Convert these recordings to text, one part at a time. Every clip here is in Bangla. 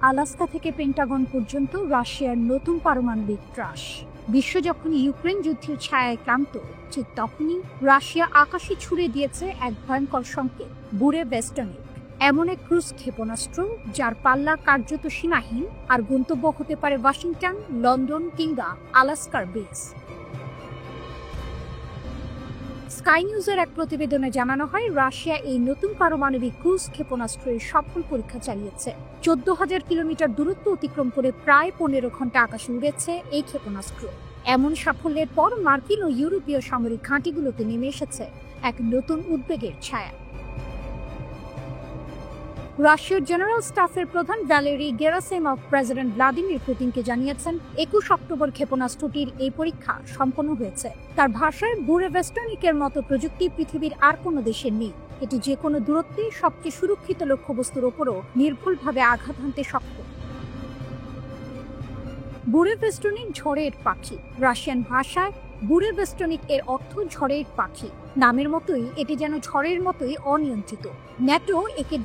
আলাস্কা থেকে পেন্টাগন পর্যন্ত রাশিয়ার নতুন পারমাণবিক ত্রাস। বিশ্ব যখন ইউক্রেন যুদ্ধের ছায়ায় ক্লান্ত, ঠিক তখনই রাশিয়া আকাশে ছুড়ে দিয়েছে এক ভয়ঙ্কর সংকেত, বুরেভেস্টনিক, এমন এক ক্রুজ ক্ষেপণাস্ত্র যার পাল্লা কার্যত সীমাহীন, আর গন্তব্য হতে পারে ওয়াশিংটন, লন্ডন কিংবা আলাস্কার বেস। স্কাই নিউজের এক প্রতিবেদনে জানানো হয়, রাশিয়া এই নতুন পারমাণবিক ক্রুজ ক্ষেপণাস্ত্রের সফল পরীক্ষা চালিয়েছে। 14,000 কিলোমিটার দূরত্ব অতিক্রম করে প্রায় 15 ঘন্টা আকাশে উড়েছে এই ক্ষেপণাস্ত্র। এমন সাফল্যের পর মার্কিন ও ইউরোপীয় সামরিক ঘাঁটিগুলোতে নেমে এসেছে এক নতুন উদ্বেগের ছায়া। রাশিয়ার জেনারেল স্টাফের প্রধান ভ্যালেরি গেরাসিমভ প্রেসিডেন্ট ভ্লাদিমির পুতিনকে জানিয়েছেন 21 অক্টোবর ক্ষেপণাস্ত্রটির এই পরীক্ষা সম্পন্ন হয়েছে। তার ভাষায়, বুরেভেস্টনিকের মতো প্রযুক্তি পৃথিবীর আর কোনো দেশের নেই। এটি যে কোনো দূরত্বে সবচেয়ে সুরক্ষিত লক্ষ্যবস্তুর ওপরও নির্ভুলভাবে আঘাত হানতে সক্ষম। বুরেভেস্টনিক ঝড়ের পাখি। রাশিয়ান ভাষায় বুরেভেস্টনিক এর অর্থ ঝড়ের পাখি। নামের মতোই এটি যেন ঝড়ের মতোই অনিয়ন্ত্রিত। ন্যাটো একে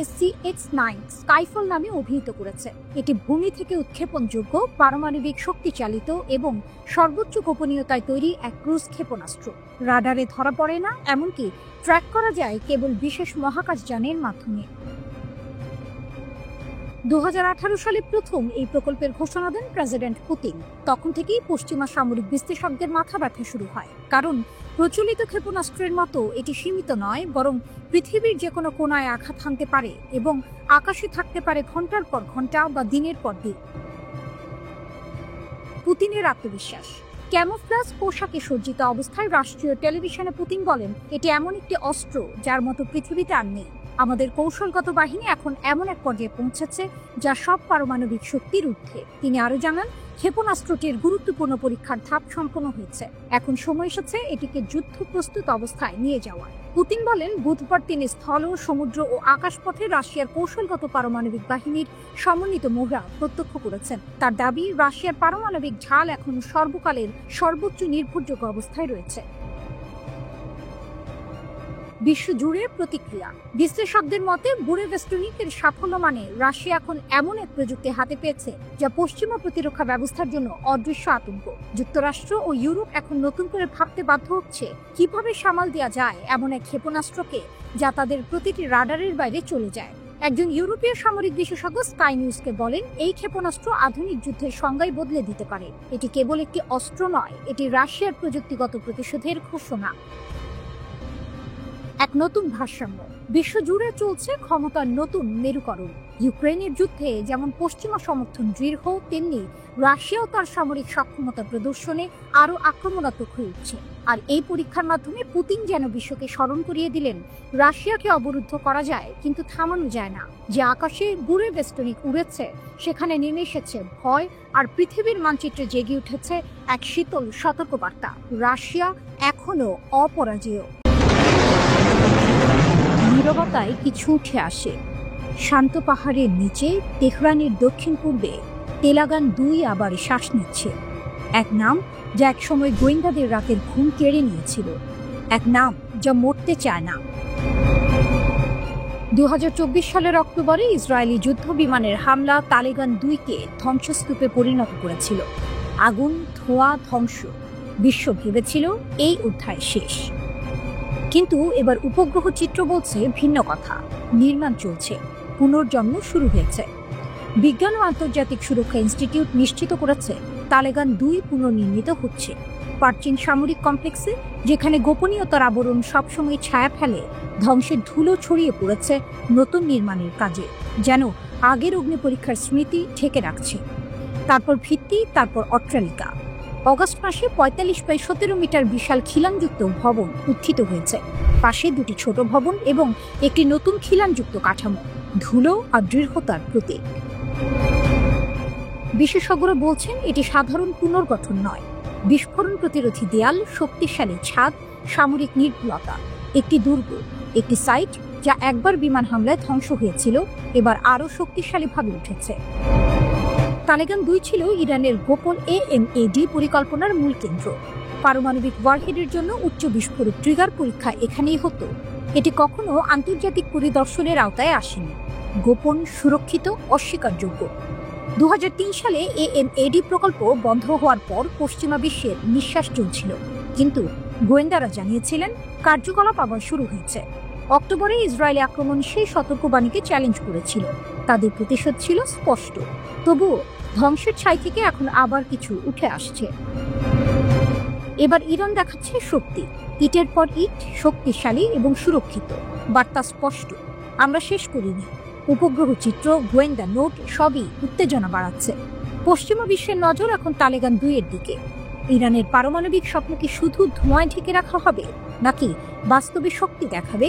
SCX-9 স্কাইফল নামে অভিহিত করেছে। এটি ভূমি থেকে উৎক্ষেপণযোগ্য, পারমাণবিক শক্তিচালিত এবং সর্বোচ্চ গোপনীয়তায় তৈরি এক ক্রুজ ক্ষেপণাস্ত্র। রাডারে ধরা পড়ে না, এমনকি ট্র্যাক করা যায় কেবল বিশেষ মহাকাশযানের মাধ্যমে। 2018 সালে প্রথম এই প্রকল্পের ঘোষণা দেন প্রেসিডেন্ট পুতিন। তখন থেকেই পশ্চিমা সামরিক বিশ্লেষকদের মাথা ব্যথা শুরু হয়, কারণ প্রচলিত ক্ষেপণাস্ত্রের মতো এটি সীমিত নয়, বরং পৃথিবীর যে কোনো কোনায় আঘাত হানতে পারে এবং আকাশে থাকতে পারে ঘন্টার পর ঘন্টা বা দিনের পর দিন। পুতিনের আত্মবিশ্বাস। ক্যামোফ্লাজ পোশাকে সজ্জিত অবস্থায় রাষ্ট্রীয় টেলিভিশনে পুতিন বলেন, এটি এমন একটি অস্ত্র যার মতো পৃথিবীতে আর নেই। আমাদের কৌশলগত বাহিনী এখন এমন এক পর্যায়ে পৌঁছেছে যা সব পারমাণবিক শক্তির ঊর্ধ্বে। তিনি আরো জানান, ক্ষেপণাস্ত্রটির গুরুত্বপূর্ণ পরীক্ষার ধাপ সম্পন্ন হয়েছে। এখন সময় এসেছে এটিকে যুদ্ধ প্রস্তুত অবস্থায় নিয়ে যাওয়ার। পুতিন বলেন, বুধবার তিনি স্থল, সমুদ্র ও আকাশপথে রাশিয়ার কৌশলগত পারমাণবিক বাহিনীর সমন্বিত মহড়া প্রত্যক্ষ করেছেন। তার দাবি, রাশিয়ার পারমাণবিক ঢাল এখন সর্বকালের সর্বোচ্চ নির্ভরযোগ্য অবস্থায় রয়েছে। বিশ্বজুড়ে প্রতিক্রিয়া। বিশ্লেষকদের মতে, বুরেভেস্টনিকের সাফল্য মানে রাশিয়া এখন এমন এক প্রযুক্তি হাতে পেয়েছে যা পশ্চিমা প্রতিরক্ষা ব্যবস্থার জন্য অদৃশ্য আতঙ্ক। যুক্তরাষ্ট্র ও ইউরোপ এখন নতুন করে ভাবতে বাধ্য হচ্ছে কিভাবে সামাল দেওয়া যায় এমন এক ক্ষেপণাস্ত্রকে যা তাদের প্রতিটি রাডারের বাইরে চলে যায়। একজন ইউরোপীয় সামরিক বিশেষজ্ঞ স্কাই নিউজকে বলেন, এই ক্ষেপণাস্ত্র আধুনিক যুদ্ধের সংজ্ঞাই বদলে দিতে পারে। এটি কেবল একটি অস্ত্র নয়, এটি রাশিয়ার প্রযুক্তিগত প্রতিশোধের ঘোষণা। এক নতুন ভারসাম্য। বিশ্বজুড়ে চলছে ক্ষমতার নতুন মেরুকরণ। ইউক্রেনের যুদ্ধে যেমন পশ্চিমা সমর্থন দৃঢ়, তেমনি রাশিয়াও তার সামরিক সক্ষমতা প্রদর্শনে আরও আক্রমণাত্মক হয়ে উঠছে। আর এই পরীক্ষার মাধ্যমে পুতিন যেন বিশ্বকে স্মরণ করিয়ে দিলেন, রাশিয়াকে অবরুদ্ধ করা যায় কিন্তু থামানো যায় না। যে আকাশে বুরেভেস্টনিক উড়েছে, সেখানে নেমে এসেছে ভয়, আর পৃথিবীর মানচিত্রে জেগে উঠেছে এক শীতল সতর্কবার্তা, রাশিয়া এখনো অপরাজেয়। নীরবতায় কিছু উঠে আসে। শান্ত পাহাড়ের নিচে তেহরানের দক্ষিণ পূর্বে তেলাগান-2 আবার শ্বাস নিচ্ছে। এক নাম যা একসময় গোয়েন্দাদের রাতের ঘুম কেড়ে নিয়েছিল, এক নাম যা মরতে চায় না। 2024 সালের অক্টোবরে ইসরায়েলি যুদ্ধ বিমানের হামলা তেলাগান-2কে ধ্বংসস্তূপে পরিণত করেছিল। আগুন, ধোঁয়া, ধ্বংস। বিশ্ব ভেবেছিল এই অধ্যায় শেষ। কিন্তু এবার উপগ্রহ চিত্র বলছে ভিন্ন কথা। নির্মাণ চলছে, পুনর্জন্ম শুরু হয়েছে। বিজ্ঞান ও আন্তর্জাতিক সুরক্ষা ইনস্টিটিউট নিশ্চিত করেছে তেলাগান-2 পুনর্নির্মিত হচ্ছে। প্রাচীন সামরিক কমপ্লেক্সে, যেখানে গোপনীয়তার আবরণ সবসময় ছায়া ফেলে, ধ্বংসের ধুলো ছড়িয়ে পড়েছে নতুন নির্মাণের কাজে, যেন আগের অগ্নি পরীক্ষার স্মৃতি ঢেকে রাখছে। তারপর ভিত্তি, তারপর অট্টালিকা। অগস্ট মাসে 45x17 মিটার বিশাল খিলানযুক্ত ভবন উত্থিত হয়েছে। পাশে 2টি ছোট ভবন এবং একটি নতুন খিলানযুক্ত কাঠামো, ধুলো আর দৃঢ়তার প্রতীক। বিশেষজ্ঞরা বলছেন, এটি সাধারণ পুনর্গঠন নয়। বিস্ফোরণ প্রতিরোধী দেয়াল, শক্তিশালী ছাদ, সামরিক নির্ভুলতা। একটি দুর্গ, একটি সাইট যা একবার বিমান হামলায় ধ্বংস হয়েছিল, এবার আরও শক্তিশালীভাবে উঠেছে। তেলাগান-2 ছিল ইরানের গোপন AMAD পরিকল্পনার মূল কেন্দ্র। পারমাণবিক ওয়ারহেডের জন্য উচ্চ বিস্ফোরক ট্রিগার পরীক্ষা এখানেই হতো। এটি কখনো আন্তর্জাতিক পরিদর্শনের আওতায় আসেনি, গোপন, সুরক্ষিত, অস্বীকারযোগ্য। 2003 সালে AMAD প্রকল্প বন্ধ হওয়ার পর পশ্চিমা বিশ্বের নিঃশ্বাস চলছিল, কিন্তু গোয়েন্দারা জানিয়েছিলেন কার্যকলাপ আবার শুরু হয়েছে। অক্টোবরে ইসরায়েলি আক্রমণ সেই সতর্কবাণীকে চ্যালেঞ্জ করেছিল। তাদের প্রতিশোধ ছিল স্পষ্ট, তবুও ধ্বংসের ছাই থেকে এখন আবার কিছু উঠে আসছে। এবার ইরান দেখাচ্ছে শক্তি, ইটের পর ইট, শক্তিশালী এবং সুরক্ষিত। বার্তা স্পষ্ট, আমরা শেষ করিনি। উপগ্রহ চিত্র, গোয়েন্দা নোট সবই উত্তেজনা বাড়াচ্ছে। পশ্চিমা বিশ্বের নজর এখন তালেবান 2 এর দিকে। ইরানের পারমাণবিক স্বপ্ন কি শুধু ধোঁয়ায় ঢেকে রাখা হবে, নাকি বাস্তবে শক্তি দেখাবে?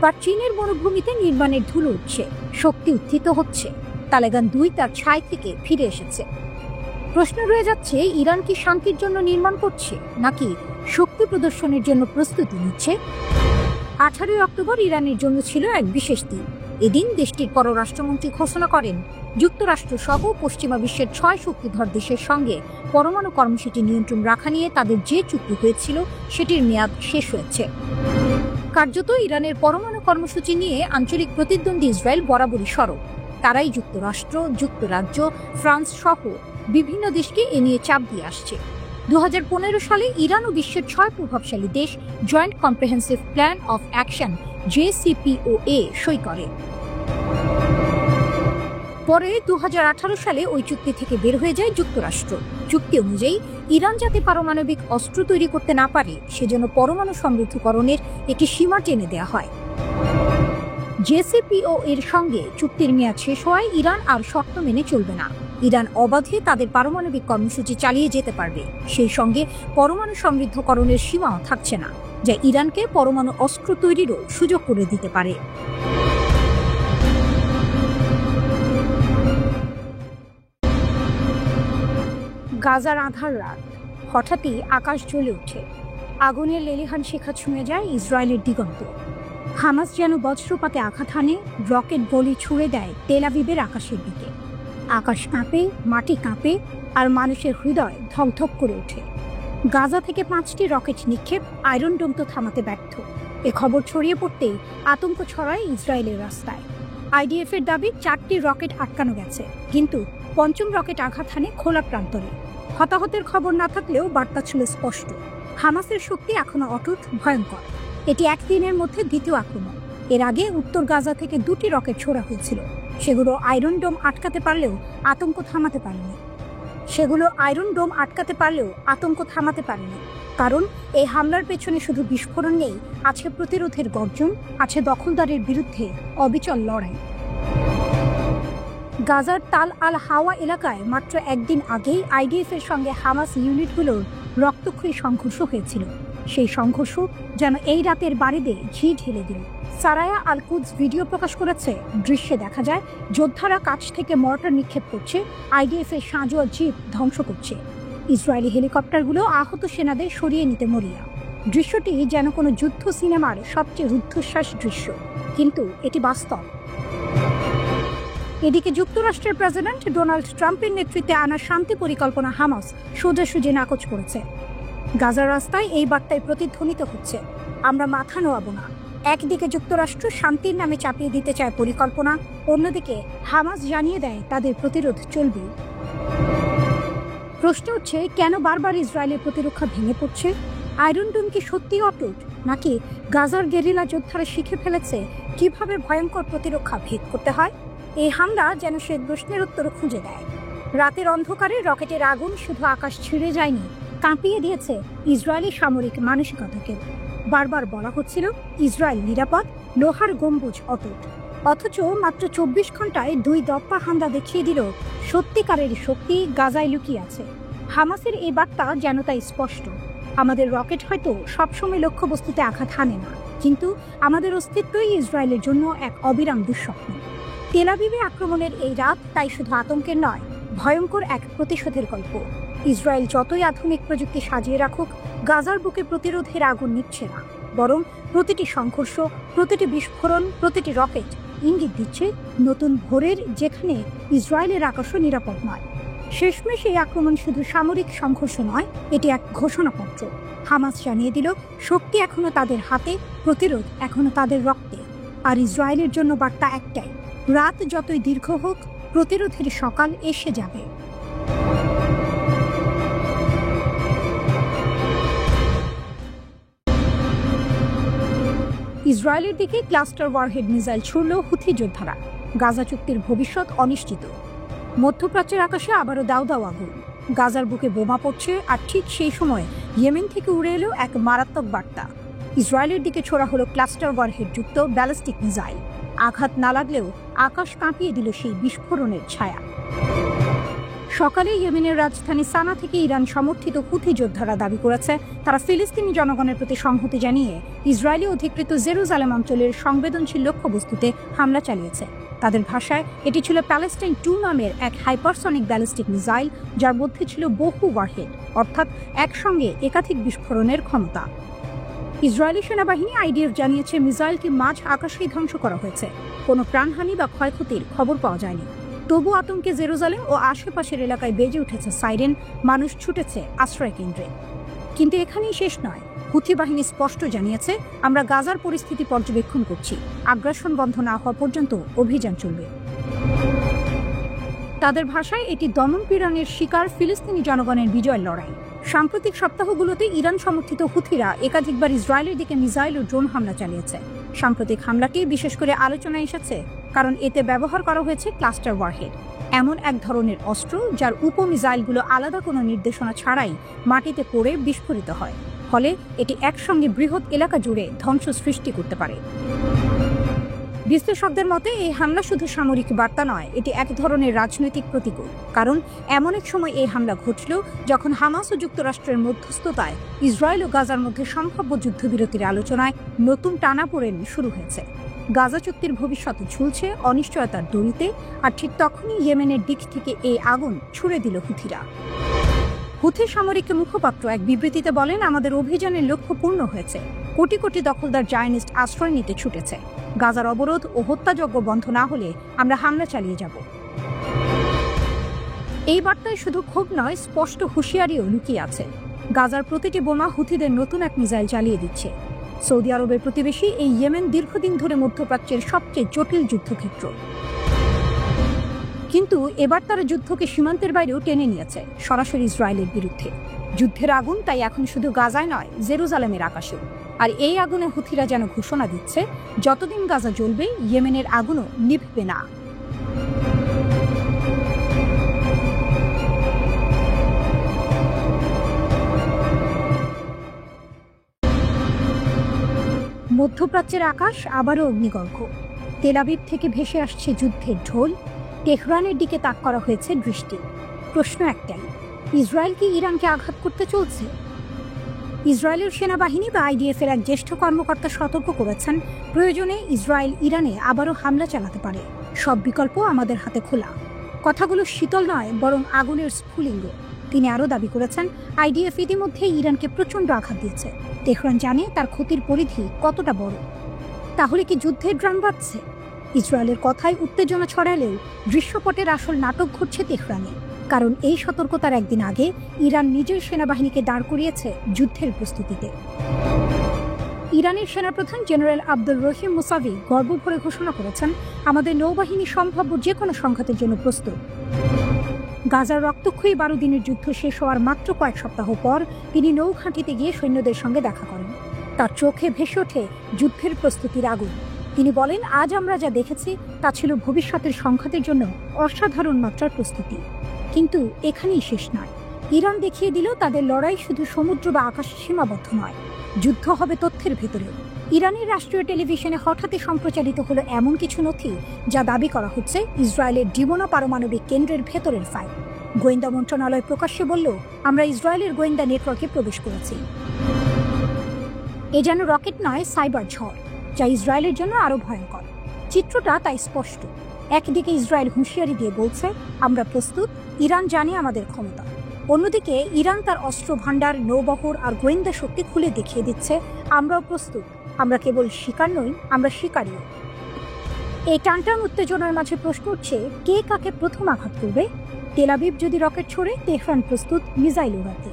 বা চীনের মরুভূমিতে নির্মাণের ধুলো উঠছে, শক্তি উত্থিত হচ্ছে, তালেবান 2 তার ছাই থেকে ফিরে এসেছে। প্রশ্ন রয়ে যাচ্ছে, ইরান কি শান্তির জন্য নির্মাণ করছে, নাকি শক্তি প্রদর্শনের জন্য প্রস্তুতি নিচ্ছে? 18 অক্টোবর ইরানের জন্য ছিল এক বিশেষ দিন। এদিন দেশটির পররাষ্ট্রমন্ত্রী ঘোষণা করেন, যুক্তরাষ্ট্র সহ পশ্চিমা বিশ্বের 6 শক্তিধর দেশের সঙ্গে পরমাণু কর্মসূচি নিয়ন্ত্রণ রাখা নিয়ে তাদের যে চুক্তি হয়েছিল সেটির মেয়াদ শেষ হয়েছে। কার্যত ইরানের পরমাণু কর্মসূচি নিয়ে আঞ্চলিক প্রতিদ্বন্দ্বী ইসরায়েল বরাবরই সরব। তারাই যুক্তরাষ্ট্র, যুক্তরাজ্য, ফ্রান্স সহ বিভিন্ন দেশকে এ নিয়ে চাপ দিয়ে আসছে। 2015 সালে ইরান ও বিশ্বের 6 প্রভাবশালী দেশ joint comprehensive plan of action JCPOA সই করে। পরে 2018 সালে ওই চুক্তি থেকে বের হয়ে যায় যুক্তরাষ্ট্র। চুক্তি অনুযায়ী ইরান যাতে পারমাণবিক অস্ত্র তৈরি করতে না পারে সেজন্য পরমাণু সমৃদ্ধকরণের একটি সীমা টেনে দেওয়া হয়। JCPOA এর সঙ্গে চুক্তির মেয়াদ শেষ হওয়ায় ইরান আর শর্ত মেনে চলবে না। ইরান অবাধে তাদের পারমাণবিক কর্মসূচি চালিয়ে যেতে পারবে। সেই সঙ্গে পরমাণু সমৃদ্ধকরণের সীমাও থাকছে না, যা ইরানকে পরমাণু অস্ত্র তৈরিরও সুযোগ করে দিতে পারে। গাজার আঁধার রাত, হঠাৎই আকাশ জ্বলে ওঠে। আগুনের লেলিহান শিখা ছুঁয়ে যায় ইসরায়েলের দিগন্ত। হামাস যেন বজ্রপাতে আঘাত হানে, রকেট বলি ছুড়ে দেয় তেল আবিবের আকাশের দিকে। আকাশ কাঁপে, মাটি কাঁপে, আর মানুষের হৃদয় ধকধক করে ওঠে। গাজা থেকে 5টি রকেট নিক্ষেপ, আয়রন ডোম তো থামাতে ব্যর্থ। এ খবর ছড়িয়ে পড়তেই আতঙ্ক ছড়ায় ইসরায়েলের রাস্তায়। IDF এর দাবি 4টি রকেট আটকানো গেছে, কিন্তু 5ম রকেট আঘাত হানে খোলা প্রান্তরে। হতাহতের খবর না থাকলেও বার্তা ছিল স্পষ্ট, হামাসের শক্তি এখনো অটুট, ভয়ঙ্কর। এটি একদিনের মধ্যে দ্বিতীয় আক্রমণ। এর আগে উত্তর গাজা থেকে 2টি রকেট ছোড়া হয়েছিল। সেগুলো আয়রন ডোম আটকাতে পারলেও আতঙ্ক থামাতে পারেনি। কারণ এই হামলার পেছনে শুধু বিস্ফোরণ নেই, আছে প্রতিরোধের গর্জন, আছে দখলদারের বিরুদ্ধে অবিচল লড়াই। গাজার তাল আল হাওয়া এলাকায় মাত্র একদিন আগেই IDF এর সঙ্গে হামাস ইউনিটগুলোর রক্তক্ষয়ী সংঘর্ষ হয়েছিল। সেই সংঘর্ষ যেন এই রাতের বাড়িতে ঘি ঢেলে দিল। সারায়া আল কুদস ভিডিও প্রকাশ করেছে। দৃশ্যে দেখা যায় যোদ্ধারা কাছ থেকে মর্টার নিক্ষেপ করছে, IDF এর সাঁজোয়া জিপ ধ্বংস করছে। ইসরায়েলি হেলিকপ্টারগুলো আহত সেনাদের সরিয়ে নিতে মরিয়া। দৃশ্যটি যেন কোনো যুদ্ধ সিনেমার সবচেয়ে রুদ্ধশ্বাস দৃশ্য, কিন্তু এটি বাস্তব। এদিকে যুক্তরাষ্ট্রের প্রেসিডেন্ট ডোনাল্ড ট্রাম্পের নেতৃত্বে আনা শান্তি পরিকল্পনা হামাস সোজাসুজি নাকচ করেছে। গাজার রাস্তায় এই বার্তায় প্রতিধ্বনিত হচ্ছে, আমরা মাথা নোয়াবো না। একদিকে যুক্তরাষ্ট্র শান্তির নামে চাপিয়ে দিতে চায় পরিকল্পনা, অন্যদিকে হামাস জানিয়ে দেয় তাদের প্রতিরোধ চলবে। প্রশ্ন হচ্ছে, কেন বারবার ইসরায়েলের প্রতিরক্ষা ভেঙে পড়ছে? আয়রন ডোম কি সত্যি অটুট, নাকি গাজার গেরিলা যোদ্ধারা শিখে ফেলেছে কিভাবে ভয়ঙ্কর প্রতিরক্ষা ভেদ করতে হয়? এই হামলা যেন সে প্রশ্নের উত্তর খুঁজে দেয়। রাতের অন্ধকারে রকেটের আগুন শুধু আকাশ ছিঁড়ে যায়নি, কাঁপিয়ে দিয়েছে ইসরায়েলি সামরিক মানসিকতাকে। বারবার বলা হচ্ছিল ইসরায়েল নিরাপদ, লোহার গম্বুজ অটুট। অথচ মাত্র 24 ঘন্টায় 2 দপ্পা হামলা দেখিয়ে দিল সত্যিকারের শক্তি গাজায় লুকিয়ে আছে। হামাসের এই বার্তা যেন তাই স্পষ্ট, আমাদের রকেট হয়তো সবসময় লক্ষ্যবস্তুতে আঘাত হানে না, কিন্তু আমাদের অস্তিত্বই ইসরায়েলের জন্য এক অবিরাম দুঃস্বপ্ন। তেল আবিবে আক্রমণের এই রাত তাই শুধু আতঙ্কের নয়, ভয়ঙ্কর এক প্রতিশোধের গল্প। ইসরায়েল যতই আধুনিক প্রযুক্তি সাজিয়ে রাখুক, গাজার বুকে প্রতিরোধের আগুন নিচ্ছে না, বরং প্রতিটি সংঘর্ষ, প্রতিটি বিস্ফোরণ, প্রতিটি রকেট ইঙ্গিত দিচ্ছে নতুন ভোরের, যেখানে ইসরায়েলের আকাশও নিরাপদ নয়। শেষমেশ এই আক্রমণ শুধু সামরিক সংঘর্ষ নয়, এটি এক ঘোষণাপত্র। হামাস জানিয়ে দিল শক্তি এখনো তাদের হাতে, প্রতিরোধ এখনো তাদের রক্তে। আর ইসরায়েলের জন্য বার্তা একটাই, রাত যতই দীর্ঘ হোক, প্রতিরোধের সকাল এসে যাবে। ইসরায়েলের দিকে ক্লাস্টার ওয়ারহেড মিসাইল ছুড়ল হুথি যোদ্ধারা। গাজা চুক্তির ভবিষ্যৎ অনিশ্চিত। মধ্যপ্রাচ্যের আকাশে আবারও দাউ দাউ আগুন। গাজার বুকে বোমা পড়ছে, আর ঠিক সেই সময় ইয়েমেন থেকে উড়ে এলো এক মারাত্মক বার্তা। ইসরায়েলের দিকে ছোড়া হলো ক্লাস্টার ওয়ারহেড যুক্ত ব্যালিস্টিক মিসাইল। আঘাত না লাগলেও আকাশ কাঁপিয়ে দিল সেই বিস্ফোরণের ছায়া। সকালে ইয়েমেনের রাজধানী সানা থেকে ইরান সমর্থিত হুথি যোদ্ধারা দাবি করেছে তারা ফিলিস্তিনি জনগণের প্রতি সংহতি জানিয়ে ইসরায়েলি অধিকৃত জেরুজালেম অঞ্চলের সংবেদনশীল লক্ষ্যবস্তুতে হামলা চালিয়েছে। তাদের ভাষায় এটি ছিল প্যালেস্টাইন 2 নামের এক হাইপারসনিক ব্যালিস্টিক মিসাইল, যার মধ্যে ছিল বহু ওয়ারহেড, অর্থাৎ একসঙ্গে একাধিক বিস্ফোরণের ক্ষমতা। ইসরায়েলি সেনাবাহিনী আইডিএফ জানিয়েছে মিসাইলটি মাঝ আকাশেই ধ্বংস করা হয়েছে। কোনো প্রাণহানি বা ক্ষয়ক্ষতির খবর পাওয়া যায়নি। তবু আতঙ্কে জেরুজালেম ও আশেপাশের এলাকায় বেজে উঠেছে সাইরেন, মানুষ ছুটেছে আশ্রয় কেন্দ্রে। কিন্তু এখানেই শেষ নয়। হুথি বাহিনী স্পষ্ট জানিয়েছে, আমরা গাজার পরিস্থিতি পর্যবেক্ষণ করছি, আগ্রাসন বন্ধ না হওয়া পর্যন্ত অভিযান চলবে। তাদের ভাষায় এটি দমন-পীড়নের শিকার ফিলিস্তিনি জনগণের বিজয়ের লড়াই। সাম্প্রতিক সপ্তাহগুলোতে ইরান সমর্থিত হুথিরা একাধিকবার ইসরায়েলের দিকে মিসাইল ও ড্রোন হামলা চালিয়েছে। সাম্প্রতিক হামলাটি বিশেষ করে আলোচনায় এসেছে কারণ এতে ব্যবহার করা হয়েছে ক্লাস্টার ওয়ারহেড, এমন এক ধরনের অস্ত্র যার উপমিসাইলগুলো আলাদা কোনো নির্দেশনা ছাড়াই মাটিতে পড়ে বিস্ফোরিত হয়। ফলে এটি একসঙ্গে বৃহৎ এলাকা জুড়ে ধ্বংস সৃষ্টি করতে পারে। বিশ্লেষকদের মতে এই হামলা শুধু সামরিক বার্তা নয়, এটি এক ধরনের রাজনৈতিক প্রতিকূল। কারণ এমন এক সময় এই হামলা ঘটল যখন হামাস ও যুক্তরাষ্ট্রের মধ্যস্থতায় ইসরায়েল ও গাজার মধ্যে সম্ভাব্য যুদ্ধবিরতির আলোচনায় নতুন টানাপোড়েন শুরু হয়েছে। গাজা চুক্তির ভবিষ্যৎ ঝুলছে অনিশ্চয়তার দড়িতে, আর ঠিক তখনই ইয়েমেনের দিক থেকে এই আগুন ছুড়ে দিল হুথিরা। হুথি সামরিক মুখপাত্র এক বিবৃতিতে বলেন, আমাদের অভিযানের লক্ষ্য পূর্ণ হয়েছে। কোটি কোটি দখলদার জায়নিস্ট আশ্রয় নিতে ছুটেছে। গাজার অবরোধ ও হত্যাযজ্ঞ বন্ধ না হলে আমরা হামলা চালিয়ে যাব। এই বার্তায় শুধু ক্ষোভ নয়, স্পষ্ট হুঁশিয়ারিও লুকিয়ে আছে। গাজার প্রতিটি বোমা হুথিদের নতুন এক মিসাইল চালিয়ে দিচ্ছে। সৌদি আরবের প্রতিবেশী এই ইয়েমেন দীর্ঘদিন ধরে মধ্যপ্রাচ্যের সবচেয়ে জটিল যুদ্ধক্ষেত্র। কিন্তু এবার তারা যুদ্ধকে সীমান্তের বাইরেও টেনে নিয়েছে, সরাসরি ইসরায়েলের বিরুদ্ধে। যুদ্ধের আগুন তাই এখন শুধু গাজায় নয়, জেরুজালেমের আকাশেও। আর এই আগুনে হুথিরা যেন ঘোষণা দিচ্ছে, যতদিন গাজা জ্বলবে, ইয়েমেনের আগুনও নিভবে না। মধ্যপ্রাচ্যের আকাশ আবারও অগ্নিগর্ভ। তেল আবিব থেকে ভেসে আসছে যুদ্ধের ঢোল। তেহরানের দিকে তাক করা হয়েছে দৃষ্টি। প্রশ্ন একটাই, ইসরায়েল কি ইরানকে আঘাত করতে চলছে? ইসরায়েলের সেনাবাহিনী বা আইডিএফ এর এক জ্যেষ্ঠ কর্মকর্তা সতর্ক করেছেন, প্রয়োজনে ইসরায়েল ইরানে আবারও হামলা চালাতে পারে। সব বিকল্প আমাদের হাতে খোলা। কথাগুলো শীতল নয়, বরং আগুনের স্ফুলিঙ্গ। তিনি আরও দাবি করেছেন, আইডিএফ ইতিমধ্যে ইরানকে প্রচণ্ড আঘাত দিয়েছে। তেহরান জানে তার ক্ষতির পরিধি কতটা বড়। তাহলে কি যুদ্ধের ড্রাম বাজছে? ইসরায়েলের কথায় উত্তেজনা ছড়ালেও দৃশ্যপটের আসল নাটক ঘটছে তেহরানে। কারণ এই সতর্কতার একদিন আগে ইরান নিজের সেনাবাহিনীকে দাঁড় করিয়েছে যুদ্ধের প্রস্তুতিতে। ইরানের সেনাপ্রধান জেনারেল আব্দুর রহিম মুসাভি গর্ব ভরে ঘোষণা করেছেন, আমাদের নৌবাহিনী সম্ভাব্য যে কোনো সংঘাতের জন্য প্রস্তুত। গাজার রক্তক্ষয়ী 12 দিনের যুদ্ধ শেষ হওয়ার মাত্র কয়েক সপ্তাহ পর তিনি নৌঘাঁটিতে গিয়ে সৈন্যদের সঙ্গে দেখা করেন। তার চোখে ভেসে ওঠে যুদ্ধের প্রস্তুতির আগুন। তিনি বলেন, আজ আমরা যা দেখেছি তা ছিল ভবিষ্যতের সংঘাতের জন্য অসাধারণ মাত্রার প্রস্তুতি। কিন্তু এখানেই শেষ নয়। ইরান দেখিয়ে দিল তাদের লড়াই শুধু সমুদ্র বা আকাশে সীমাবদ্ধ নয়, যুদ্ধ হবে তথ্যের ভেতরেও। ইরানের রাষ্ট্রীয় টেলিভিশনে হঠাৎই সম্প্রচারিত হলো এমন কিছু নথি যা দাবি করা হচ্ছে ইসরায়েলের ডিমোনা পারমাণবিক কেন্দ্রের ভেতরের ফাইল। গোয়েন্দা মন্ত্রণালয় প্রকাশ্যে বলল, আমরা ইসরায়েলের গোয়েন্দা নেটওয়ার্কে প্রবেশ করেছি। এ যেন রকেট নয়, সাইবার ঝড়, যা ইসরায়েলের জন্য আরো ভয়ঙ্কর। চিত্রটা তাই স্পষ্ট। একদিকে ইসরায়েল হুঁশিয়ারি দিয়ে বলছে, আমরা প্রস্তুত, ইরান জানে আমাদের ক্ষমতা। অন্যদিকে ইরান তার অস্ত্র ভাণ্ডার, নৌবহর আর গোয়েন্দা শক্তি খুলে দেখিয়ে দিচ্ছে, আমরাও প্রস্তুত। আমরা কেবল শিকার নই, আমরা শিকারীও। এই টানটান উত্তেজনার মাঝে প্রশ্ন উঠছে, কে কাকে প্রথম আঘাত করবে? তেল আবিব যদি রকেট ছোড়ে, তেহরান প্রস্তুত মিসাইল উড়াতে।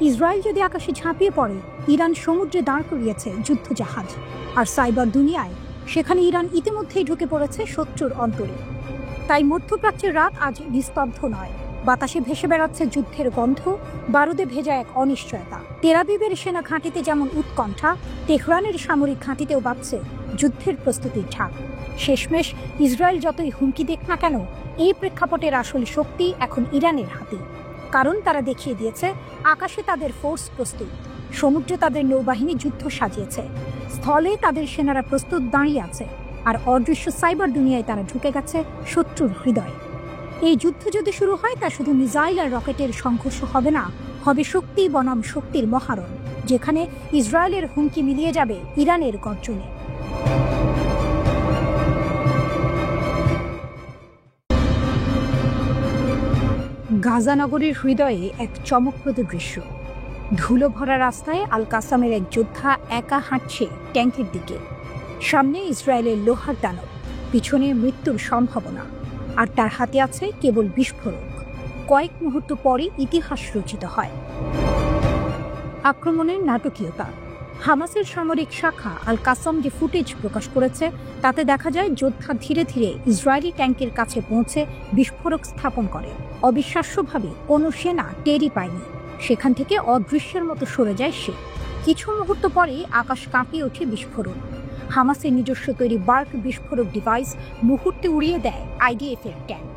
ইসরায়েল যদি আকাশে ঝাঁপিয়ে পড়ে, ইরান সমুদ্রে দাঁড় করিয়েছে যুদ্ধজাহাজ। আর সাইবার দুনিয়ায়, সেখানে ইরান ইতিমধ্যেই ঢুকে পড়েছে শত্রুর অন্তরে। তাই মধ্যপ্রাচ্যের রাত আজ নিস্তব্ধ নয়। বাতাসে ভেসে বেড়াচ্ছে যুদ্ধের গন্ধ, বারুদে ভেজা এক অনিশ্চয়তা। তেল আবিবের সেনা ঘাঁটিতে যেমন উৎকণ্ঠা, তেহরানের সামরিক ঘাঁটিতেও বাজছে যুদ্ধের প্রস্তুতির ঝাঁক। শেষমেশ ইসরায়েল যতই হুমকি দেখ না কেন, এই প্রেক্ষাপটের আসল শক্তি এখন ইরানের হাতে। কারণ তারা দেখিয়ে দিয়েছে আকাশে তাদের ফোর্স প্রস্তুত, সমুদ্রে তাদের নৌবাহিনী যুদ্ধ সাজিয়েছে, স্থলে তাদের সেনারা প্রস্তুত দাঁড়িয়ে আছে, আর অদৃশ্য সাইবার দুনিয়ায় তারা ঢুকে গেছে শত্রুর হৃদয়ে। এই যুদ্ধ যদি শুরু হয়, তা শুধু মিসাইল আর রকেটের সংঘর্ষ হবে না, হবে শক্তি বনাম শক্তির মহারণ, যেখানে ইসরায়েলের হুমকি মিলিয়ে যাবে ইরানের গর্জনে। গাজা নগরীর হৃদয়ে এক চমকপ্রদ দৃশ্য। ধুলো ভরা রাস্তায় আল কাসামের এক যোদ্ধা একা হাঁটছে ট্যাঙ্কের দিকে। সামনে ইসরায়েলের লোহার দানব, পিছনে মৃত্যুর সম্ভাবনা, আর তার হাতে আছে কেবল বিস্ফোরক। কয়েক মুহূর্ত পরে ইতিহাস রচিত হয়। আক্রমণের নাটকীয়তা। হামাসের সামরিক শাখা আল কাসাম যে ফুটেজ প্রকাশ করেছে, তাতে দেখা যায় যোদ্ধা ধীরে ধীরে ইসরায়েলি ট্যাঙ্কের কাছে পৌঁছে বিস্ফোরক স্থাপন করে। অবিশ্বাস্যভাবে কোনো সেনা টেরই পায়নি। সেখান থেকে অদৃশ্যের মতো সরে যায় সে। কিছু মুহূর্ত পরেই আকাশ কাঁপিয়ে ওঠে বিস্ফোরণ। হামাসের নিজস্ব তৈরি বার্ক বিস্ফোরক ডিভাইস মুহূর্তে উড়িয়ে দেয় আইডিএফ এর ট্যাঙ্ক।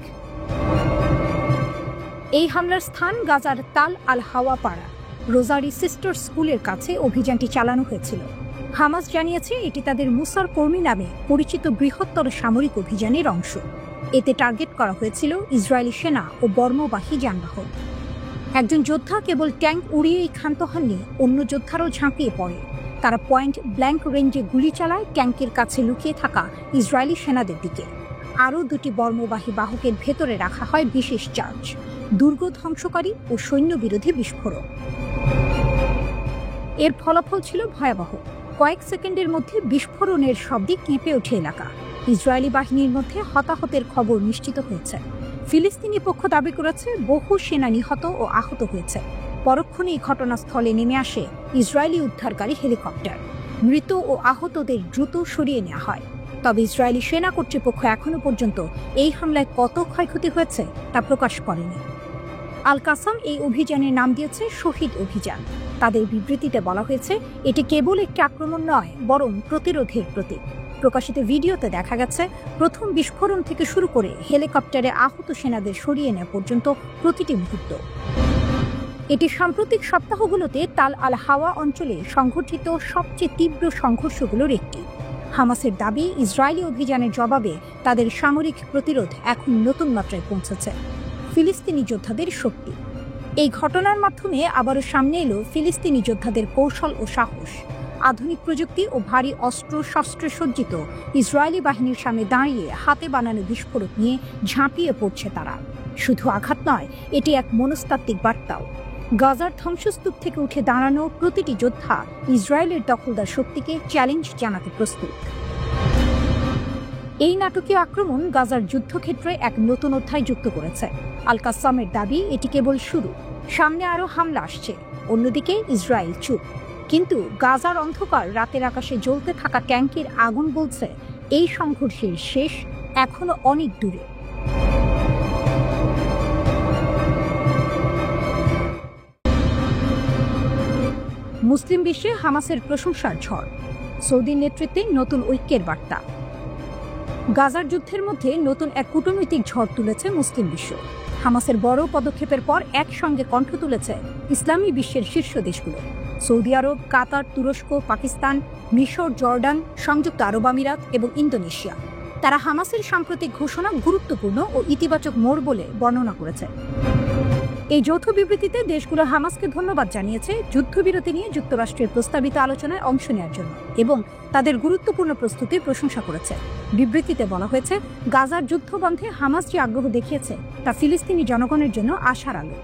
এই হামলার স্থান গাজার তাল আল হাওয়া পাড়া রোজারি সিস্টার স্কুলের কাছে অভিযানটি চালানো হয়েছিল। হামাস জানিয়েছে এটি তাদের মুসার কর্মী নামে পরিচিত বৃহত্তর সামরিক অভিযানের অংশ। এতে টার্গেট করা হয়েছিল ইসরায়েলি সেনা ও বর্মবাহী যানবাহন। একজন যোদ্ধা কেবল ট্যাঙ্ক উড়িয়েই ক্ষান্ত হননি, অন্য যোদ্ধারও ঝাঁপিয়ে পড়ে। তারা পয়েন্ট ব্ল্যাঙ্ক রেঞ্জে গুলি চালায় ট্যাঙ্কের কাছে লুকিয়ে থাকা ইসরায়েলি সেনাদের দিকে। আরও দুটি বর্মবাহী বাহকের ভেতরে রাখা হয় বিশেষ চার্জ, দুর্গ ধ্বংসকারী ও সৈন্য বিরোধী বিস্ফোরক। এর ফলাফল ছিল ভয়াবহ। কয়েক সেকেন্ডের মধ্যে বিস্ফোরণের শব্দে কেঁপে ওঠে এলাকা। ইসরায়েলি বাহিনীর মধ্যে হতাহতের খবর নিশ্চিত হয়েছে। ফিলিস্তিনি পক্ষ দাবি করেছে বহু সেনা নিহত ও আহত হয়েছে। পরক্ষণেই ঘটনাস্থলে নেমে আসে ইসরায়েলি উদ্ধারকারী হেলিকপ্টার। মৃত ও আহতদের দ্রুত সরিয়ে নেওয়া হয়। তবে ইসরায়েলি সেনা কর্তৃপক্ষ এখনো পর্যন্ত এই হামলায় কত ক্ষয়ক্ষতি হয়েছে তা প্রকাশ করেনি। আল কাসাম এই অভিযানের নাম দিয়েছে শহীদ অভিযান। তাদের বিবৃতিতে বলা হয়েছে এটি কেবল একটি আক্রমণ নয়, বরং প্রতিরোধের প্রতীক। প্রকাশিত ভিডিওতে দেখা গেছে প্রথম বিস্ফোরণ থেকে শুরু করে হেলিকপ্টারে আহত সেনাদের সরিয়ে নেওয়া পর্যন্ত প্রতিটি মুহূর্ত। এটি সাম্প্রতিক সপ্তাহগুলোতে তাল আল হাওয়া অঞ্চলে সংঘটিত সবচেয়ে তীব্র সংঘর্ষগুলোর একটি। হামাসের দাবি, ইসরায়েলি অভিযানের জবাবে তাদের সামরিক প্রতিরোধ এখন নতুন মাত্রায় পৌঁছেছে। ফিলিস্তিনি যোদ্ধাদের শক্তি। এই ঘটনার মাধ্যমে আবারও সামনে এলো ফিলিস্তিনি যোদ্ধাদের কৌশল ও সাহস। আধুনিক প্রযুক্তি ও ভারী অস্ত্র শস্ত্রে সজ্জিত ইসরায়েলি বাহিনীর সামনে দাঁড়িয়ে হাতে বানানো বিস্ফোরক নিয়ে ঝাঁপিয়ে পড়ছে তারা। শুধু আঘাত নয়, এটি এক মনস্তাত্ত্বিক বার্তাও। গাজার ধ্বংসস্তূপ থেকে উঠে দাঁড়ানো প্রতিটি যোদ্ধা ইসরায়েলের দখলদার শক্তিকে চ্যালেঞ্জ জানাতে প্রস্তুত। এই নাটকীয় আক্রমণ গাজার যুদ্ধক্ষেত্রে এক নতুন অধ্যায় যুক্ত করেছে। আল কাসামের দাবি এটি কেবল শুরু, সামনে আরও হামলা আসছে। অন্যদিকে ইসরায়েল চুপ, কিন্তু গাজার অন্ধকার রাতের আকাশে জ্বলতে থাকা ট্যাঙ্কের আগুন বলছে এই সংঘর্ষের শেষ এখনো অনেক দূরে। মুসলিম বিশ্বে হামাসের প্রশংসার ঝড়, সৌদির নেতৃত্বে নতুন ঐক্যের বার্তা। গাজার যুদ্ধের মধ্যে নতুন এক কূটনৈতিক ঝড় তুলেছে মুসলিম বিশ্ব। হামাসের বড় পদক্ষেপের পর একসঙ্গে কণ্ঠ তুলেছে ইসলামী বিশ্বের শীর্ষ দেশগুলো। সৌদি আরব, কাতার, তুরস্ক, পাকিস্তান, মিশর, জর্ডান, সংযুক্ত আরব আমিরাত এবং ইন্দোনেশিয়া। তারা হামাসের সাম্প্রতিক ঘোষণা গুরুত্বপূর্ণ ও ইতিবাচক মোড় বলে বর্ণনা করেছে। এই যৌথ বিবৃতিতে দেশগুলো হামাসকে ধন্যবাদ জানিয়েছে যুদ্ধবিরতি নিয়ে যুক্তরাষ্ট্রের প্রস্তাবিত আলোচনায় অংশ নেওয়ার জন্য এবং তাদের গুরুত্বপূর্ণ প্রস্তুতির প্রশংসা করেছে। বিবৃতিতে বলা হয়েছে, গাজার যুদ্ধ বন্ধে হামাস যে আগ্রহ দেখিয়েছে তা ফিলিস্তিনি জনগণের জন্য আশার আলো।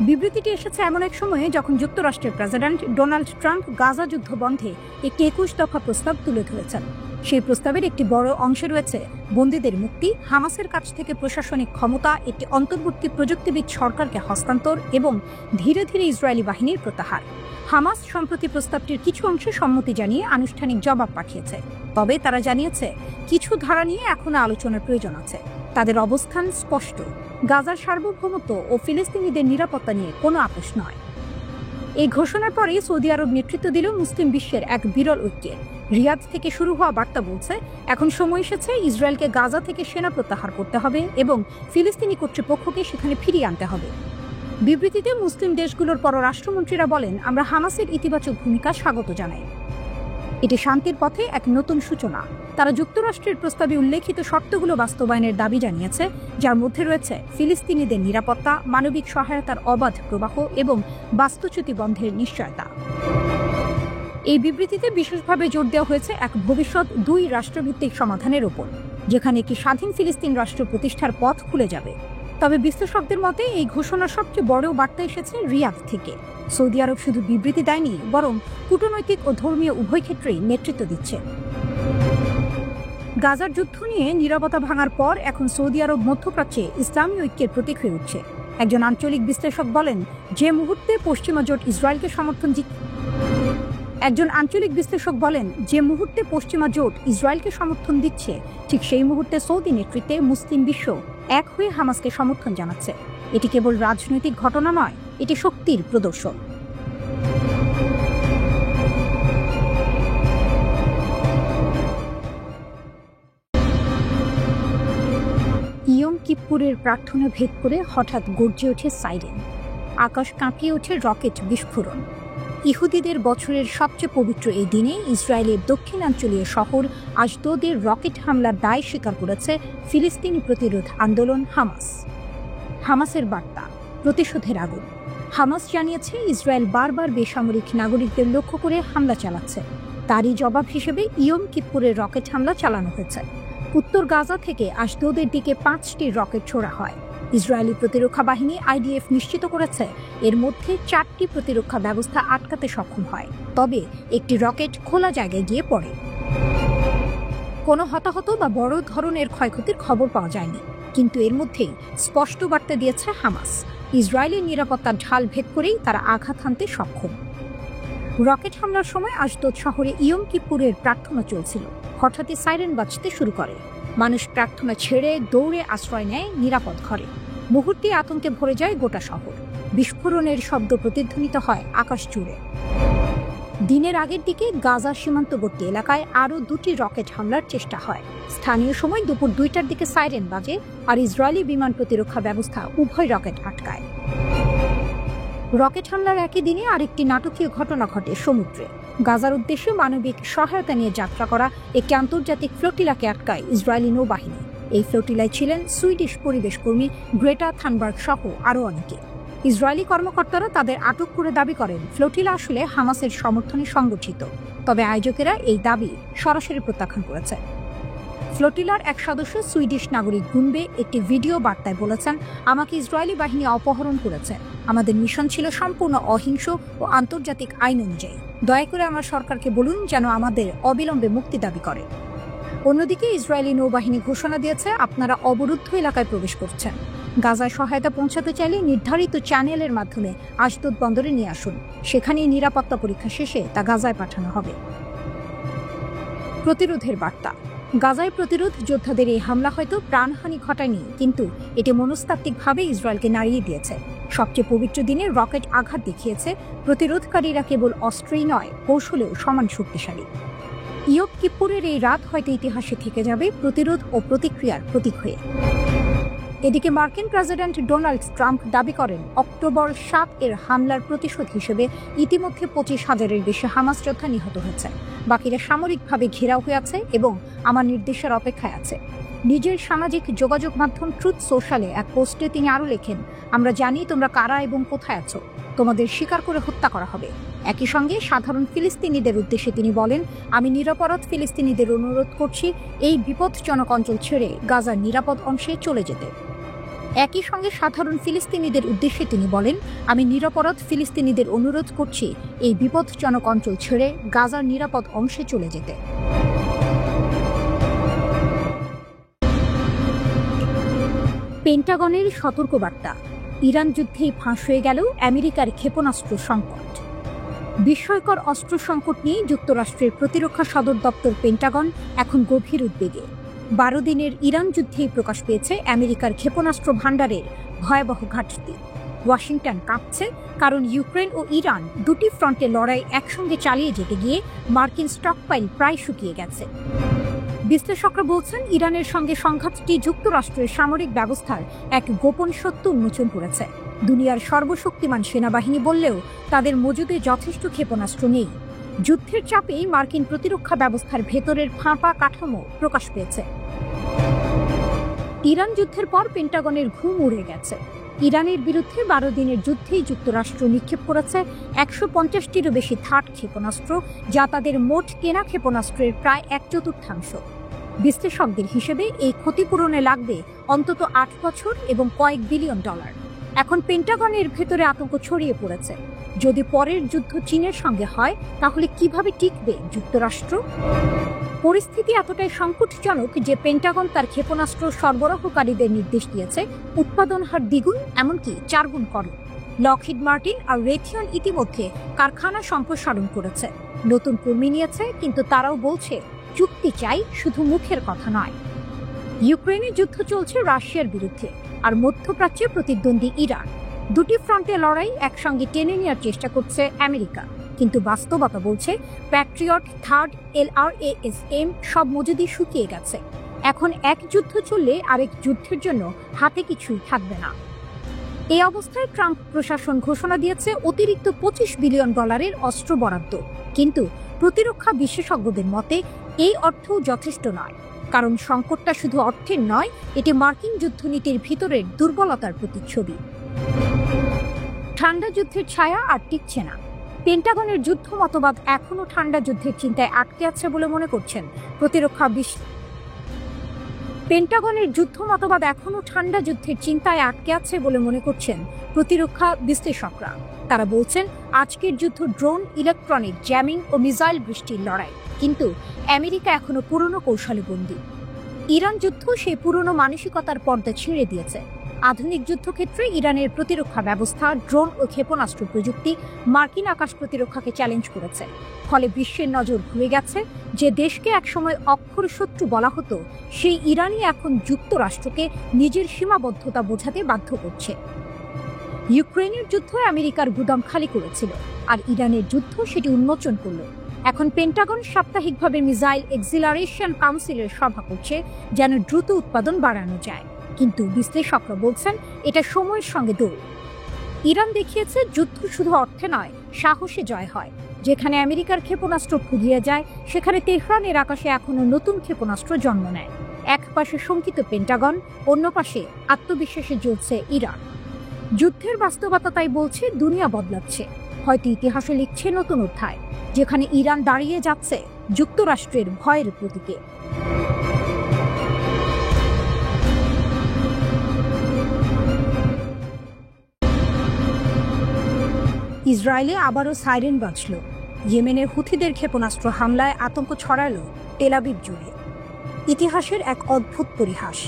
বিবৃতিটি এসেছে এমন এক সময়ে যখন যুক্তরাষ্ট্রের প্রেসিডেন্ট ডোনাল্ড ট্রাম্প গাজা যুদ্ধ বন্ধে একটি 21 দফা প্রস্তাব তুলে ধরেছেন। সেই প্রস্তাবের একটি বড় অংশে রয়েছে বন্দীদের মুক্তি, হামাসের কাছ থেকে প্রশাসনিক ক্ষমতা, একটি অন্তর্বর্তী প্রযুক্তিবিদ সরকারকে হস্তান্তর এবং ধীরে ধীরে ইসরায়েলি বাহিনীর প্রত্যাহার। হামাস সম্প্রতি প্রস্তাবটির কিছু অংশে সম্মতি জানিয়ে আনুষ্ঠানিক জবাব পাঠিয়েছে। তবে তারা জানিয়েছে কিছু ধারা নিয়ে এখনো আলোচনার প্রয়োজন আছে। তাদের অবস্থান স্পষ্ট, গাজার সার্বভৌমত্ব ও ফিলিস্তিনিদের নিরাপত্তা নিয়ে কোনো আপোষ নয়। এই ঘোষণার পরে সৌদি আরব নেতৃত্ব দিল মুসলিম বিশ্বের এক বিরল ঐক্যের। রিয়াদ থেকে শুরু হওয়া বার্তা বলছে, এখন সময় এসেছে ইসরায়েলকে গাজা থেকে সেনা প্রত্যাহার করতে হবে এবং ফিলিস্তিনি কর্তৃপক্ষকে সেখানে ফিরিয়ে আনতে হবে। বিবৃতিতে মুসলিম দেশগুলোর পররাষ্ট্রমন্ত্রীরা বলেন, আমরা হামাসের ইতিবাচক ভূমিকা স্বাগত জানাই। এটি শান্তির পথে এক নতুন সূচনা। তারা যুক্তরাষ্ট্রের প্রস্তাবে উল্লেখিত শর্তগুলো বাস্তবায়নের দাবি জানিয়েছে, যার মধ্যে রয়েছে ফিলিস্তিনিদের নিরাপত্তা, মানবিক সহায়তার অবাধ প্রবাহ এবং বাস্তুচ্যুতি বন্ধের নিশ্চয়তা। এই বিবৃতিতে বিশেষভাবে জোর দেওয়া হয়েছে এক ভবিষ্যৎ দুই রাষ্ট্রভিত্তিক সমাধানের ওপর, যেখানে একটি স্বাধীন ফিলিস্তিন রাষ্ট্র প্রতিষ্ঠার পথ খুলে যাবে। তবে বিশ্লেষকদের মতে এই ঘোষণার সবচেয়ে বড় বার্তা এসেছে রিয়াদ থেকে। সৌদি আরব শুধু বিবৃতি দেয়নি, বরং কূটনৈতিক ও ধর্মীয় উভয় ক্ষেত্রেই নেতৃত্ব দিচ্ছে। গাজার যুদ্ধ নিয়ে নীরবতা ভাঙার পর এখন সৌদি আরব মধ্যপ্রাচ্যে ইসলামী ঐক্যের প্রতীক হয়ে উঠছে। একজন আঞ্চলিক বিশ্লেষক বলেন, যে মুহূর্তে পশ্চিমা জোট ইসরায়েলকে সমর্থন দিচ্ছে, ঠিক সেই মুহূর্তে সৌদি নেতৃত্বে মুসলিম বিশ্ব এক হয়ে হামাসকে সমর্থন জানাচ্ছে। এটি কেবল রাজনৈতিক ঘটনা নয়, এটি শক্তির প্রদর্শন। ইয়ম কিপ্পুরের প্রার্থনা ভেদ করে হঠাৎ গর্জে ওঠে সাইরেন, আকাশ কাঁপিয়ে ওঠে রকেট বিস্ফোরণ। ইহুদিদের বছরের সবচেয়ে পবিত্র এই দিনে ইসরায়েলের দক্ষিণাঞ্চলীয় শহর আশদোদের রকেট হামলার দায় স্বীকার করেছে ফিলিস্তিনি প্রতিরোধ আন্দোলন হামাস। হামাসের বার্তা, প্রতিশোধের আগুন। হামাস জানিয়েছে ইসরায়েল বারবার বেসামরিক নাগরিকদের লক্ষ্য করে হামলা চালাচ্ছে। তারই জবাব হিসেবে ইয়ম কিপ্পুরের রকেট হামলা চালানো হয়েছে। উত্তর গাজা থেকে আশদোদের দিকে 5টি রকেট ছোড়া হয়। ইসরায়েলি প্রতিরক্ষা বাহিনী আইডিএফ নিশ্চিত করেছে এর মধ্যে 4টি প্রতিরক্ষা ব্যবস্থা আটকাতে সক্ষম হয়, তবে একটি রকেট খোলা জায়গায় গিয়ে পড়ে। কোনো হতাহত বা বড় ধরনের ক্ষয়ক্ষতির খবর পাওয়া যায়নি, কিন্তু এর মধ্যেই স্পষ্ট বার্তা দিয়েছে হামাস, ইসরায়েলের নিরাপত্তার ঢাল ভেদ করেই তারা আঘাত হানতে সক্ষম। রকেট হামলার সময় আশদোদ শহরে ইয়ম কিপ্পুরের প্রার্থনা চলছিল। হঠাৎই সাইরেন বাজতে শুরু করে। মানুষ প্রার্থনা ছেড়ে দৌড়ে আশ্রয় নেয় নিরাপদ ঘরে। মুহূর্তে আতঙ্কে ভরে যায় গোটা শহর। বিস্ফোরণের শব্দ প্রতিধ্বনিত হয় আকাশ জুড়ে। দিনের আগের দিকে গাজা সীমান্তবর্তী এলাকায় আরও 2টি রকেট হামলার চেষ্টা হয়। স্থানীয় সময় দুপুর 2টার দিকে সাইরেন বাজে, আর ইসরায়েলি বিমান প্রতিরক্ষা ব্যবস্থা উভয় রকেট আটকায়। রকেট হামলার একই দিনে আরেকটি নাটকীয় ঘটনা ঘটে সমুদ্রে। গাজার উদ্দেশ্যে মানবিক সহায়তা নিয়ে যাত্রা করা একটি আন্তর্জাতিক ফ্লোটিলাকে আটকায় ইসরায়েলি নৌবাহিনী। এই ফ্লোটিলায় ছিলেন সুইডিশ পরিবেশ কর্মী গ্রেটা থানবার্গ সহ আরও অনেকে। ইসরায়েলি কর্মকর্তারা তাদের আটক করে দাবি করেন ফ্লোটিলা আসলে হামাসের সমর্থনে সংগঠিত, তবে আয়োজকেরা এই দাবি সরাসরি প্রত্যাখ্যান করেছে। ফ্লোটিলার এক সদস্য সুইডিশ নাগরিক গুনবে একটি ভিডিও বার্তায় বলেছেন, আমাকে ইসরায়েলি বাহিনী অপহরণ করেছে। আমাদের মিশন ছিল সম্পূর্ণ অহিংস ও আন্তর্জাতিক আইন অনুযায়ী। দয়া করে আমার সরকারকে বলুন যেন আমাদের অবিলম্বে মুক্তি দাবি করে। অন্যদিকে ইসরায়েলি নৌবাহিনী ঘোষণা দিয়েছে, আপনারা অবরুদ্ধ এলাকায় প্রবেশ করছেন। গাজায় সহায়তা পৌঁছাতে চাইলে নির্ধারিত চ্যানেলের মাধ্যমে আশদোদ বন্দরে নিয়ে আসুন। সেখানেই নিরাপত্তা পরীক্ষা শেষে তা গাজায় পাঠানো হবে। প্রতিরোধের বার্তা, গাজায় প্রতিরোধ যোদ্ধাদের এই হামলা হয়তো প্রাণহানি ঘটায়নি, কিন্তু এটি মনস্তাত্ত্বিকভাবে ইসরায়েলকে নাড়িয়ে দিয়েছে। সবচেয়ে পবিত্র দিনে রকেট আঘাত দেখিয়েছে প্রতিরোধকারীরা কেবল অস্ত্রেই নয়, কৌশলেও সমান শক্তিশালী। ইয়ম কিপ্পুরের এই রাত হয়তো ইতিহাসে থেকে যাবে প্রতিরোধ ও প্রতিক্রিয়ার প্রতীক হয়ে। এদিকে মার্কিন প্রেসিডেন্ট ডোনাল্ড ট্রাম্প দাবি করেন, অক্টোবর 7 এর হামলার প্রতিশোধ হিসেবে ইতিমধ্যে 25,000-এর বেশি হামাস যোদ্ধা নিহত হয়েছে। বাকিরা সামরিকভাবে ঘেরাও হয়ে আছে এবং আমার নির্দেশের অপেক্ষায় আছে। নিজের সামাজিক যোগাযোগ মাধ্যম ট্রুথ সোশ্যালে এক পোস্টে তিনি আরও লেখেন, আমরা জানি তোমরা কারা এবং কোথায় আছো, তোমাদের শিকার করে হত্যা করা হবে। একই সঙ্গে সাধারণ ফিলিস্তিনিদের উদ্দেশ্যে তিনি বলেন, আমি নিরপরাধ ফিলিস্তিনিদের অনুরোধ করছি এই বিপজ্জনক অঞ্চল ছেড়ে গাজার নিরাপদ অংশে চলে যেতে। একই সঙ্গে সাধারণ ফিলিস্তিনিদের উদ্দেশ্যে তিনি বলেন, আমি নিরপরাধ ফিলিস্তিনিদের অনুরোধ করছি এই বিপজ্জনক অঞ্চল ছেড়ে গাজার নিরাপদ অংশে চলে যেতে। পেন্টাগনের সতর্কবার্তা, ইরান যুদ্ধেই ফাঁস হয়ে গেল আমেরিকার ক্ষেপণাস্ত্র সংকট। বিস্ময়কর অস্ত্র সংকট নিয়ে যুক্তরাষ্ট্রের প্রতিরক্ষা সদর দপ্তর পেন্টাগন এখন গভীর উদ্বেগে। 12 দিনের ইরান যুদ্ধেই প্রকাশ পেয়েছে আমেরিকার ক্ষেপণাস্ত্র ভাণ্ডারের ভয়াবহ ঘাটতি। ওয়াশিংটন কাঁপছে, কারণ ইউক্রেন ও ইরান দুটি ফ্রন্টে লড়াই একসঙ্গে চালিয়ে যেতে গিয়ে মার্কিন স্টকপাইল প্রায় শুকিয়ে গেছে। বিশ্লেষকরা বলছেন, ইরানের সঙ্গে সংঘাতটি যুক্তরাষ্ট্রের সামরিক ব্যবস্থার এক গোপন সত্য উন্মোচন করেছে। দুনিয়ার সর্বশক্তিমান সেনাবাহিনী বললেও তাদের মজুদে যথেষ্ট ক্ষেপণাস্ত্র নেই। যুদ্ধের চাপেই মার্কিন প্রতিরক্ষা ব্যবস্থার ভেতরের ফাঁপা কাঠামো প্রকাশ পেয়েছে। ইরান যুদ্ধের পর পেন্টাগনের ঘুম উড়ে গেছে। ইরানের বিরুদ্ধে 12 দিনের যুদ্ধেই যুক্তরাষ্ট্র নিক্ষেপ করেছে 150টিরও বেশি থার্ড ক্ষেপণাস্ত্র, যা তাদের মোট কেনা ক্ষেপণাস্ত্রের প্রায় 1/4। বিশ্লেষকদের হিসেবে এই ক্ষতিপূরণে লাগবে অন্তত 8 বছর এবং কয়েক বিলিয়ন ডলার। এখন পেন্টাগনের ভেতরে আতঙ্ক ছড়িয়ে পড়েছে। যদি পরের যুদ্ধ চীনের সঙ্গে হয়, তাহলে কিভাবে টিকবে যুক্তরাষ্ট্র? পরিস্থিতি এতটাই সংকটজনক যে পেন্টাগন তার ক্ষেপণাস্ত্র সরবরাহকারীদের নির্দেশ দিয়েছে উৎপাদন হার দ্বিগুণ, এমনকি 4 গুণ করো। লকহিড মার্টিন আর রেথিয়ন ইতিমধ্যে কারখানা সম্প্রসারণ করেছে, নতুন কর্মী নিয়েছে, কিন্তু তারাও বলছে চুক্তি চাই, শুধু মুখের কথা নয়। ইউক্রেনে যুদ্ধ চলছে রাশিয়ার বিরুদ্ধে, আর মধ্যপ্রাচ্যে প্রতিদ্বন্দ্বী ইরান। দুটি ফ্রন্টে লড়াই একসঙ্গে টেনে নেওয়ার চেষ্টা করছে আমেরিকা, কিন্তু বাস্তবতা বলছে প্যাট্রিয়ট, থার্ড, LRASM সব মজুদি শুকিয়ে গেছে। এখন এক যুদ্ধ চললে আরেক যুদ্ধের জন্য হাতে কিছুই থাকবে না। এই অবস্থায় ট্রাম্প প্রশাসন ঘোষণা দিয়েছে অতিরিক্ত $25 বিলিয়ন অস্ত্র বরাদ্দ, কিন্তু প্রতিরক্ষা বিশেষজ্ঞদের মতে এই অর্থও যথেষ্ট নয়, কারণ সংকটটা শুধু অর্থের নয়, এটি মার্কিন যুদ্ধনীতির ভিতরের দুর্বলতার প্রতিচ্ছবি। ঠান্ডা যুদ্ধের ছায়া আর টিকছে না। পেন্টাগনের যুদ্ধ মতবাদ এখনও ঠান্ডা যুদ্ধের চিন্তায় আটকে আছে বলে মনে করছেন প্রতিরক্ষা বিশ্লেষকরা। তারা বলছেন, আজকের যুদ্ধ ড্রোন, ইলেকট্রনিক জ্যামিং ও মিসাইল বৃষ্টির লড়াই, কিন্তু আমেরিকা এখনো পুরনো কৌশলে বন্দী। ইরান যুদ্ধ সেই পুরনো মানসিকতার পর্দা ছিঁড়ে দিয়েছে। আধুনিক যুদ্ধক্ষেত্রে ইরানের প্রতিরক্ষা ব্যবস্থা, ড্রোন ও ক্ষেপণাস্ত্র প্রযুক্তি মার্কিন আকাশ প্রতিরক্ষাকে চ্যালেঞ্জ করেছে। ফলে বিশ্বের নজর ঘুরে গেছে। যে দেশকে একসময় অক্ষর শত্রু বলা হতো, সেই ইরানই এখন যুক্তরাষ্ট্রকে নিজের সীমাবদ্ধতা বোঝাতে বাধ্য করছে। ইউক্রেনের যুদ্ধ আমেরিকার গুদাম খালি করেছিল, আর ইরানের যুদ্ধ সেটি উন্মোচন করল। এখন পেন্টাগন সাপ্তাহিকভাবে মিসাইল এক্সিলারেশন কাউন্সিলের সভা করছে, যেন দ্রুত উৎপাদন বাড়ানো যায়। কিন্তু বিশ্লেষকরা বলছেন, এটা সময়ের সঙ্গে দৌড়। ইরান দেখিয়েছে যুদ্ধ শুধু অর্থে নয়, সাহসে জয় হয়। যেখানে আমেরিকার ক্ষেপণাস্ত্র ফুরিয়ে যায়, সেখানে তেহরানের আকাশে এখনো নতুন ক্ষেপণাস্ত্র জন্ম নেয়। এক পাশে শঙ্কিত পেন্টাগন, অন্য পাশে আত্মবিশ্বাসে জ্বলছে ইরান। যুদ্ধের বাস্তবতা তাই বলছে দুনিয়া বদলাচ্ছে। হয়তো ইতিহাসে লিখছে নতুন অধ্যায়, যেখানে ইরান দাঁড়িয়ে যাচ্ছে যুক্তরাষ্ট্রের ভয়ের প্রতীকে। ইসরায়েলে আবারও সাইরেন বাজল। ইয়েমেনের হুথিদের ক্ষেপণাস্ত্র হামলায় আতঙ্ক ছড়ালো টেল আবিব জুড়ে। ইতিহাসের এক অদ্ভুত পরিহাস।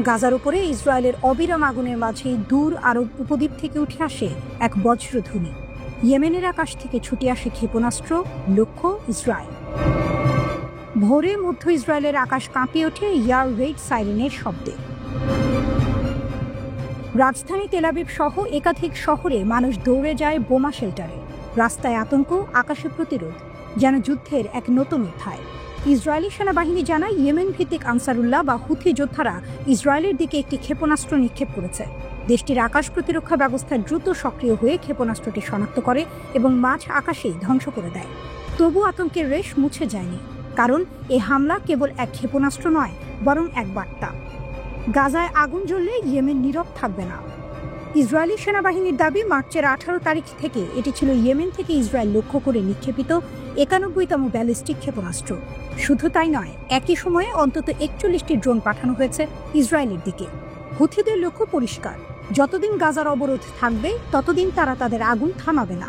গাজার উপরে ইসরায়েলের অবিরাম আগুনের মাঝেই দূর আরব উপদ্বীপ থেকে উঠে আসে এক বজ্রধ্বনি। ইয়েমেনের আকাশ থেকে ছুটে আসে ক্ষেপণাস্ত্র, লক্ষ্য ইসরায়েল। ভোরে মধ্য ইসরায়েলের আকাশ কাঁপিয়ে ওঠে ইয়ার রেড সাইরেনের শব্দে। রাজধানী তেল আবিব সহ একাধিক শহরে মানুষ দৌড়ে যায় বোমা শেল্টারে। রাস্তায় আতঙ্ক, আকাশে প্রতিরোধ, যেন যুদ্ধের এক নতুন অধ্যায়। ইসরায়েলি সেনাবাহিনী জানায়, ইয়েমেন ভিত্তিক আনসারুল্লাহ বা হুথি যোদ্ধারা ইসরায়েলের দিকে একটি ক্ষেপণাস্ত্র নিক্ষেপ করেছে। দেশটির আকাশ প্রতিরক্ষা ব্যবস্থা দ্রুত সক্রিয় হয়ে ক্ষেপণাস্ত্রটি শনাক্ত করে এবং মাঝ আকাশেই ধ্বংস করে দেয়। তবু আতঙ্কের রেশ মুছে যায়নি, কারণ এই হামলা কেবল এক ক্ষেপণাস্ত্র নয়, বরং এক বার্তা। গাজায় আগুন জ্বললে ইয়েমেন নীরব থাকবে না। ইসরায়েলি সেনাবাহিনীর দাবি, মার্চের 18 তারিখ থেকে এটি ছিল ইয়েমেন থেকে ইসরায়েল লক্ষ্য করে নিক্ষেপিত 91তম ব্যালিস্টিক ক্ষেপণাস্ত্র। শুধু তাই নয়, একই সময়ে অন্তত 41টি ড্রোন পাঠানো হয়েছে ইসরায়েলের দিকে। হুথিদের লক্ষ্য পরিষ্কার, যতদিন গাজার অবরোধ থাকবে ততদিন তারা তাদের আগুন থামাবে না।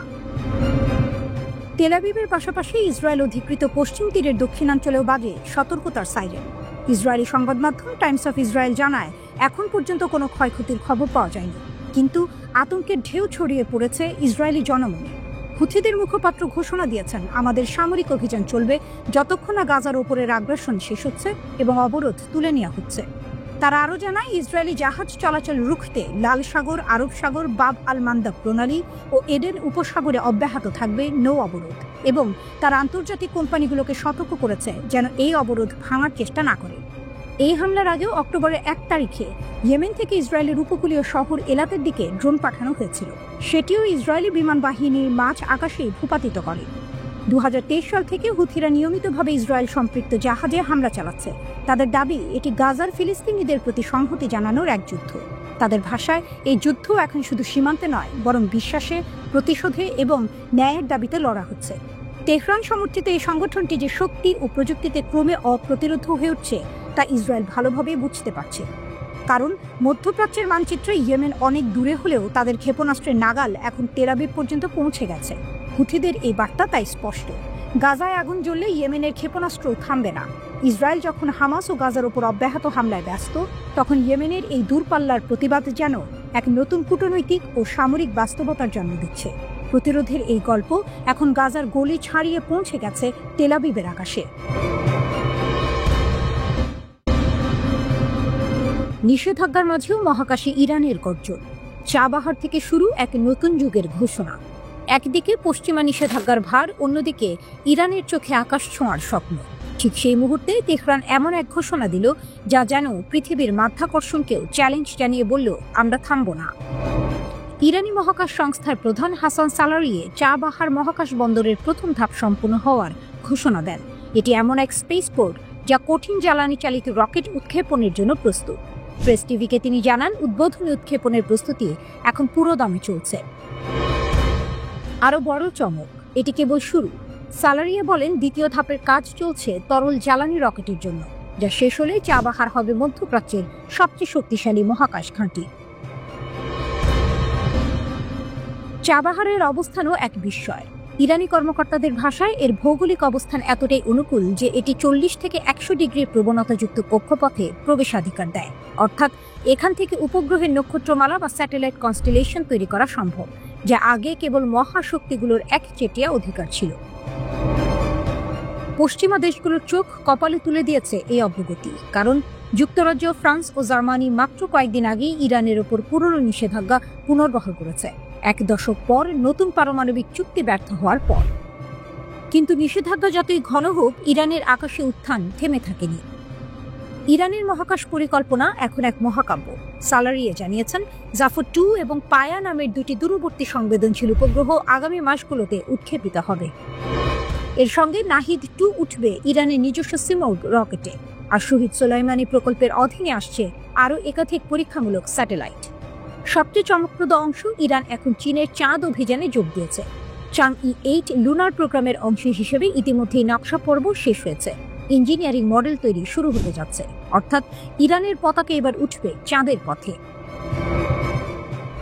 তেল আবিবের পাশাপাশি ইসরায়েল অধিকৃত পশ্চিম তীরের দক্ষিণাঞ্চলেও বাজে সতর্কতার সাইরেন। ইসরায়েলি সংবাদ মাধ্যম টাইমস অফ ইসরায়েল জানায়, এখন পর্যন্ত কোনো ক্ষয়ক্ষতির খবর পাওয়া যায়নি, কিন্তু আতঙ্কের ঢেউ ছড়িয়ে পড়েছে ইসরায়েলি জনমনে। হুথিদের মুখপাত্র ঘোষণা দিয়েছেন, আমাদের সামরিক অভিযান চলবে যতক্ষণ না গাজার ওপরের আগ্রাসন শেষ হচ্ছে এবং অবরোধ তুলে নেওয়া হচ্ছে। তারা আরও জানায়, ইসরায়েলি জাহাজ চলাচল রুখতে লাল সাগর, আরব সাগর, বাব আল মান্দাব প্রণালী ও এডেন উপসাগরে অব্যাহত থাকবে নৌ অবরোধ, এবং তারা আন্তর্জাতিক কোম্পানিগুলোকে সতর্ক করেছে যেন এই অবরোধ ভাঙার চেষ্টা না করে। এই হামলার আগেও অক্টোবরের 1 তারিখে ইয়েমেন থেকে ইসরায়েলের উপকূলীয় শহর এলাতের দিকে ড্রোন পাঠানো হয়েছিল। সেটিও ইসরায়েলি বিমান বাহিনীর মাঝ আকাশেই ভূপাতিত করে। 2023 সাল থেকে হুথিরা নিয়মিতভাবে ইসরায়েল সম্পৃক্ত জাহাজে হামলা চালাচ্ছে। তাদের দাবি, এটি গাজার ফিলিস্তিনিদের প্রতি সংহতি জানানোর এক যুদ্ধ। তাদের ভাষায়, এই যুদ্ধ এখন শুধু সীমান্তে নয়, বরং বিশ্বাসে, প্রতিশোধে এবং ন্যায়ের দাবিতে লড়া হচ্ছে। তেহরান সমর্থিত এই সংগঠনটি যে শক্তি ও প্রযুক্তিতে ক্রমে অপ্রতিরোধ হয়ে উঠছে তা ইসরায়েল ভালোভাবেই বুঝতে পারছে। কারণ মধ্যপ্রাচ্যের মানচিত্রে ইয়েমেন অনেক দূরে হলেও তাদের ক্ষেপণাস্ত্রের নাগাল এখন তেল আবিব পর্যন্ত পৌঁছে গেছে। হুথিদের এই বার্তা তাই স্পষ্ট, গাজায় আগুন জ্বললে ইয়েমেনের ক্ষেপণাস্ত্র থামবে না। ইসরায়েল যখন হামাস ও গাজার ওপর অব্যাহত হামলায় ব্যস্ত, তখন ইয়েমেনের এই দূরপাল্লার প্রতিবাদ যেন এক নতুন কূটনৈতিক ও সামরিক বাস্তবতার জন্ম দিচ্ছে। প্রতিরোধের এই গল্প এখন গাজার গলি ছাড়িয়ে পৌঁছে গেছে তেল আবিবের আকাশে। নিষেধাজ্ঞার মাঝেও মহাকাশে ইরানের গর্জন, চাবাহার থেকে শুরু এক নতুন যুগের ঘোষণা। একদিকে পশ্চিমা নিষেধাজ্ঞার ভার, অন্যদিকে ইরানের চোখে আকাশ ছোঁয়ার স্বপ্ন। ঠিক সেই মুহূর্তে তেহরান এমন এক ঘোষণা দিল যা যেন পৃথিবীর মাধ্যাকর্ষণকেও চ্যালেঞ্জ জানিয়ে বলল, আমরা থামব না। ইরানি মহাকাশ সংস্থার প্রধান হাসান সালারিয়ে চাবাহার মহাকাশ বন্দরের প্রথম ধাপ সম্পূর্ণ হওয়ার ঘোষণা দেন। এটি এমন এক স্পেসপোর্ট যা কঠিন জ্বালানি চালিত রকেট উৎক্ষেপণের জন্য প্রস্তুত। প্রেস টিভিকে তিনি জানান, উদ্বোধনী উৎক্ষেপণের প্রস্তুতি এখন পুরোদমে চলছে। আরও বড় চমক, এটি কেবল শুরু। সালারিয়া বলেন, দ্বিতীয় ধাপের কাজ চলছে তরল জ্বালানি রকেটের জন্য, যা শেষ হলে চাবাহার হবে মধ্যপ্রাচ্যের সবচেয়ে শক্তিশালী মহাকাশ ঘাঁটি। চাবাহারের অবস্থানও এক বিস্ময়। ইরানি কর্মকর্তাদের ভাষায়, এর ভৌগোলিক অবস্থান এতটাই অনুকূল যে এটি 40 থেকে 100 ডিগ্রির প্রবণতাযুক্ত কক্ষপথে প্রবেশাধিকার দেয়। অর্থাৎ এখান থেকে উপগ্রহের নক্ষত্রমালা বা স্যাটেলাইট কনস্টেলেশন তৈরি করা সম্ভব, যা আগে কেবল মহাশক্তিগুলোর একচেটিয়া অধিকার ছিল। পশ্চিমা দেশগুলোর চোখ কপালে তুলে দিয়েছে এই অগ্রগতি, কারণ যুক্তরাজ্য, ফ্রান্স ও জার্মানি মাত্র কয়েকদিন আগেই ইরানের ওপর পুরনো নিষেধাজ্ঞা পুনর্বহাল করেছে, 1 দশক পর নতুন পারমাণবিক চুক্তি ব্যর্থ হওয়ার পর। কিন্তু নিষেধাজ্ঞা যতই ঘন হোক, ইরানের আকাশে উত্থান থেমে থাকেনি। ইরানের মহাকাশ পরিকল্পনা এখন এক মহাকাব্য। সালারিয়ে জানিয়েছেন, জাফর 2 এবং পায়া নামের 2টি দূরবর্তী সংবেদনশীল উপগ্রহ আগামী মাসগুলোতে উৎক্ষেপিত হবে। এর সঙ্গে নাহিদ 2 উঠবে ইরানের নিজস্ব সিমোড রকেটে, আর শহীদ সোলাইমানি প্রকল্পের অধীনে আসছে আরও একাধিক পরীক্ষামূলক স্যাটেলাইট। সবচেয়ে চমকপ্রদ অংশ, ইরান এখন চীনের চাঁদ অভিযানে যোগ দিয়েছে। চাংই-8 লুনার প্রোগ্রামের অংশ হিসেবে ইতিমধ্যেই নকশা পর্ব শেষ হয়েছে, ইঞ্জিনিয়ারিং মডেল তৈরি শুরু হতে যাচ্ছে। অর্থাৎ ইরানের পতাকা এবার উঠবে চাঁদের পথে।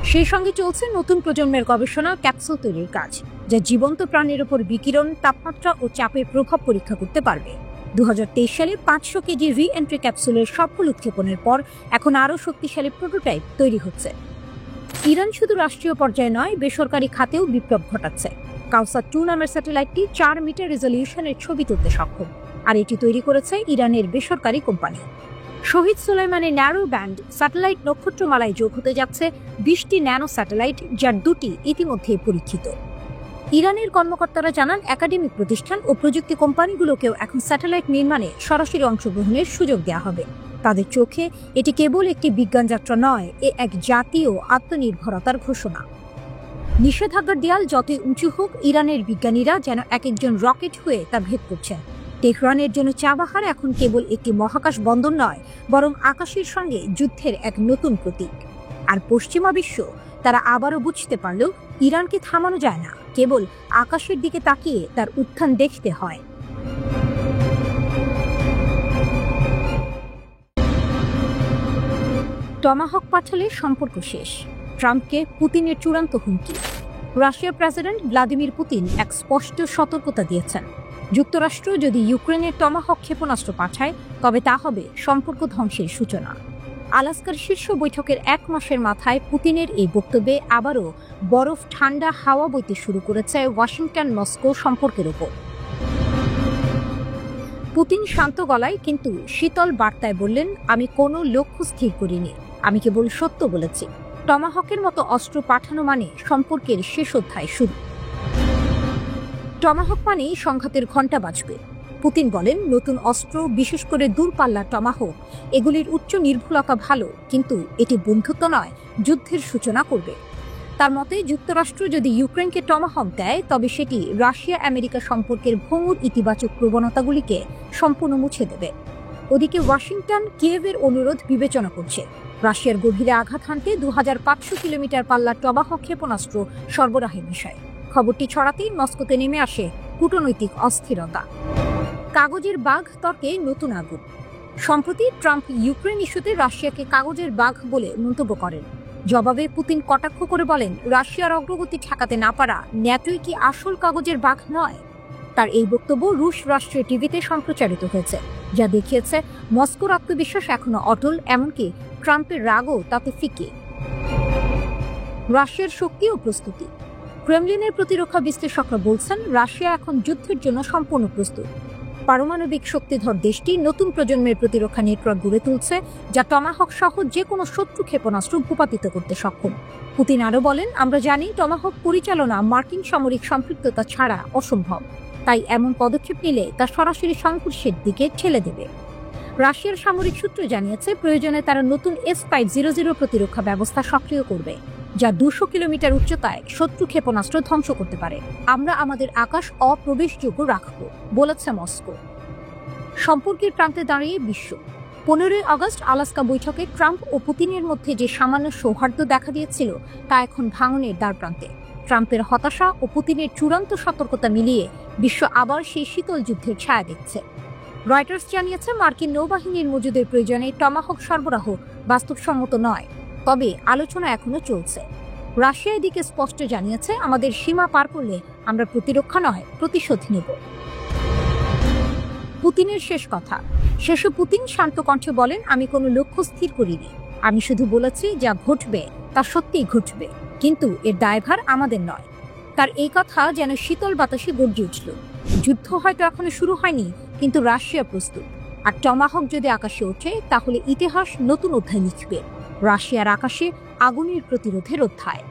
সেই সঙ্গে চলছে নতুন প্রজন্মের গবেষণা, ক্যাপসুল তৈরির কাজ, যা জীবন্ত প্রাণের ওপর বিকিরণ, তাপমাত্রা ও চাপের প্রভাব পরীক্ষা করতে পারবে। 2023 সালে 500 কেজি রি-এন্ট্রি ক্যাপসুলের সফল উৎক্ষেপণের পর এখন আরও শক্তিশালী প্রোটোটাইপ তৈরি হচ্ছে। ইরান শুধু রাষ্ট্রীয় পর্যায়ে নয়, বেসরকারি খাতেও বিপ্লব ঘটাচ্ছে। কাউসার 2 নামের স্যাটেলাইটটি 4 মিটার রেজলিউশনের ছবি তুলতে সক্ষম, আর এটি তৈরি করেছে ইরানের বেসরকারি কোম্পানি। শহীদ সোলাইমানের ন্যারো ব্যান্ড স্যাটেলাইট নক্ষত্রমালায় যোগ হতে যাচ্ছে 20টি ন্যানো স্যাটেলাইট, যার 2টি ইতিমধ্যে পরীক্ষিত। ইরানের কর্মকর্তারা জানান, একাডেমিক প্রতিষ্ঠান ও প্রযুক্তি কোম্পানিগুলোকেও এখন স্যাটেলাইট নির্মাণে সরাসরি অংশগ্রহণের সুযোগ দেওয়া হবে। তাদের চোখে এটি কেবল একটি বিজ্ঞান যাত্রা নয়, এক জাতীয় আত্মনির্ভরতার ঘোষণা। নিষেধাজ্ঞার দেয়াল যতই উঁচু হোক, ইরানের বিজ্ঞানীরা যেন এক একজন রকেট হয়ে তা ভেদ করছেন। তেহরানের জন্য চাবাহার এখন কেবল একটি মহাকাশ বন্দর নয়, বরং আকাশের সঙ্গে যুদ্ধের এক নতুন প্রতীক। আর পশ্চিমা বিশ্ব, তারা আবারও বুঝতে পারল, ইরানকে থামানো যায় না, কেবল আকাশের দিকে তাকিয়ে তার উত্থান দেখতে হয়। টমাহক পাঠালে সম্পর্ক শেষ, ট্রাম্পকে পুতিনের চূড়ান্ত হুমকি। রাশিয়ার প্রেসিডেন্ট ভ্লাদিমির পুতিন এক স্পষ্ট সতর্কতা দিয়েছেন, যুক্তরাষ্ট্র যদি ইউক্রেনের টমাহক ক্ষেপণাস্ত্র পাঠায় তবে তা হবে সম্পর্ক ধ্বংসের সূচনা। আলাস্কার শীর্ষ বৈঠকের 1 মাসের মাথায় পুতিনের এই বক্তব্যে আবারও বরফ ঠান্ডা হাওয়া বইতে শুরু করেছে ওয়াশিংটন মস্কো সম্পর্কের ওপর। পুতিন শান্ত গলায় কিন্তু শীতল বার্তায় বললেন, আমি কোনো লক্ষ্য স্থির করিনি, আমি কেবল সত্য বলেছি। টমাহকের মতো অস্ত্র পাঠানো মানে সম্পর্কের শেষ অধ্যায় শুরু। টমাহক মানেই সংঘাতের ঘণ্টা বাজবে। পুতিন বলেন, নতুন অস্ত্র, বিশেষ করে দূরপাল্লার টমাহক, এগুলির উচ্চ নির্ভুলতা ভালো, কিন্তু এটি বন্ধুত্ব নয়, যুদ্ধের সূচনা করবে। তার মতে যুক্তরাষ্ট্র যদি ইউক্রেনকে টমাহক দেয় তবে সেটি রাশিয়া আমেরিকা সম্পর্কের ভঙ্গুর ইতিবাচক প্রবণতাগুলিকে সম্পূর্ণ মুছে দেবে। ওদিকে ওয়াশিংটন কিয়েভের অনুরোধ বিবেচনা করছে রাশিয়ার গভীরে আঘাত হানতে 2500 কিলোমিটার পাল্লার টমাহক ক্ষেপণাস্ত্র সরবরাহের বিষয়ে। খবরটি ছড়াতেই মস্কোতে নেমে আসে কূটনৈতিক অস্থিরতা। কাগজের বাঘ তর্কে নতুন আগুন। সম্প্রতি ট্রাম্প ইউক্রেন ইস্যুতে রাশিয়াকে কাগজের বাঘ বলে মন্তব্য করেন। জবাবে পুতিন কটাক্ষ করে বলেন, রাশিয়ার অগ্রগতি ঠেকাতে না পারা ন্যাটোই কি আসল কাগজের বাঘ নয়? তার এই বক্তব্য রুশ রাষ্ট্রীয় টিভিতে সম্প্রচারিত হয়েছে, যা দেখিয়েছে মস্কোর আত্মবিশ্বাস এখনো অটল, এমনকি ট্রাম্পের রাগও তাতে ফিকে। রাশিয়ার শক্তি ও প্রস্তুতি। ক্রেমলিনের প্রতিরক্ষা বিশ্লেষকরা বলছেন, রাশিয়া এখন যুদ্ধের জন্য সম্পূর্ণ প্রস্তুত। পারমাণবিক শক্তিধর দেশটি নতুন প্রজন্মের প্রতিরক্ষা নেটওয়ার্ক গড়ে তুলছে, যা টমাহক সহ যে কোনো শত্রু ক্ষেপণাস্ত্র ভূপাতিত করতে সক্ষম। পুতিন আরও বলেন, আমরা জানি টমাহক পরিচালনা মার্কিন সামরিক সম্পৃক্ততা ছাড়া অসম্ভব, তাই এমন পদক্ষেপ নিলে তা সরাসরি সংঘর্ষের দিকে ঠেলে দেবে। রাশিয়ার সামরিক সূত্র জানিয়েছে, প্রয়োজনে তারা নতুন S-500 প্রতিরক্ষা ব্যবস্থা সক্রিয় করবে, যা 200 কিলোমিটার উচ্চতায় শত্রু ক্ষেপণাস্ত্র ধ্বংস করতে পারে। আমরা আমাদের আকাশ অপ্রবেশযোগ্য রাখব, বলেছে মস্কো। সম্পর্কের প্রান্তে দাঁড়িয়ে বিশ্ব। 15 আগস্ট আলাস্কা বৈঠকে ট্রাম্প ও পুতিনের মধ্যে যে সামান্য সৌহার্দ্য দেখা দিয়েছিল তা এখন ভাঙনের দ্বারপ্রান্তে। ট্রাম্পের হতাশা ও পুতিনের চূড়ান্ত সতর্কতা মিলিয়ে বিশ্ব আবার সেই শীতল যুদ্ধের ছায়া দেখছে। রয়টার্স জানিয়েছে, মার্কিন নৌবাহিনীর মজুদের প্রয়োজনে টমাহক সরবরাহ বাস্তবসম্মত নয়, তবে আলোচনা এখনো চলছে। রাশিয়া এদিকে স্পষ্ট জানিয়েছে, আমাদের সীমা পার করলে আমরা প্রতিরক্ষা নয়, প্রতিশোধ নেব। পুতিনের শেষ কথা। শেষে পুতিন শান্ত কণ্ঠে বলেন, আমি কোনো লক্ষ্য স্থির করিনি, আমি শুধু বলেছি যা ঘটবে তা সত্যিই ঘটবে, কিন্তু এর দায়ভার আমাদের নয়। তার এই কথা যেন শীতল বাতাসে গর্জে উঠল। যুদ্ধ হয়তো এখনো শুরু হয়নি, কিন্তু রাশিয়া প্রস্তুত। আর টমাহক যদি আকাশে ওঠে তাহলে ইতিহাস নতুন অধ্যায় লিখবে, রাশিয়ার আকাশে আগুনের প্রতিরোধের অধ্যায়।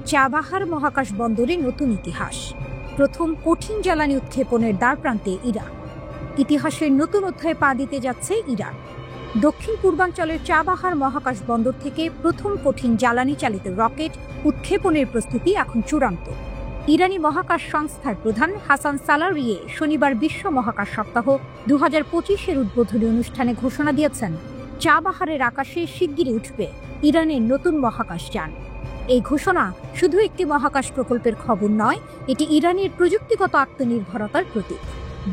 চাবাহার মহাকাশ বন্দরে নতুন ইতিহাস। প্রথম কঠিন জ্বালানি উৎক্ষেপণের দ্বারপ্রান্তে ইরান। ইতিহাসের নতুন অধ্যায়ে পা দিতে যাচ্ছে ইরান। দক্ষিণ পূর্বাঞ্চলের চাবাহার মহাকাশ বন্দর থেকে প্রথম কঠিন জ্বালানি চালিত রকেট উৎক্ষেপণের প্রস্তুতি এখন চূড়ান্ত। ইরানি মহাকাশ সংস্থার প্রধান হাসান সালারিয়ে শনিবার বিশ্ব মহাকাশ সপ্তাহ 2025-এর উদ্বোধনী অনুষ্ঠানে ঘোষণা দিয়েছেন, চাবাহারের আকাশে শিগগিরই উঠবে ইরানের নতুন মহাকাশ যান। এই ঘোষণা শুধু একটি মহাকাশ প্রকল্পের খবর নয়, এটি ইরানের প্রযুক্তিগত আত্মনির্ভরতার প্রতীক।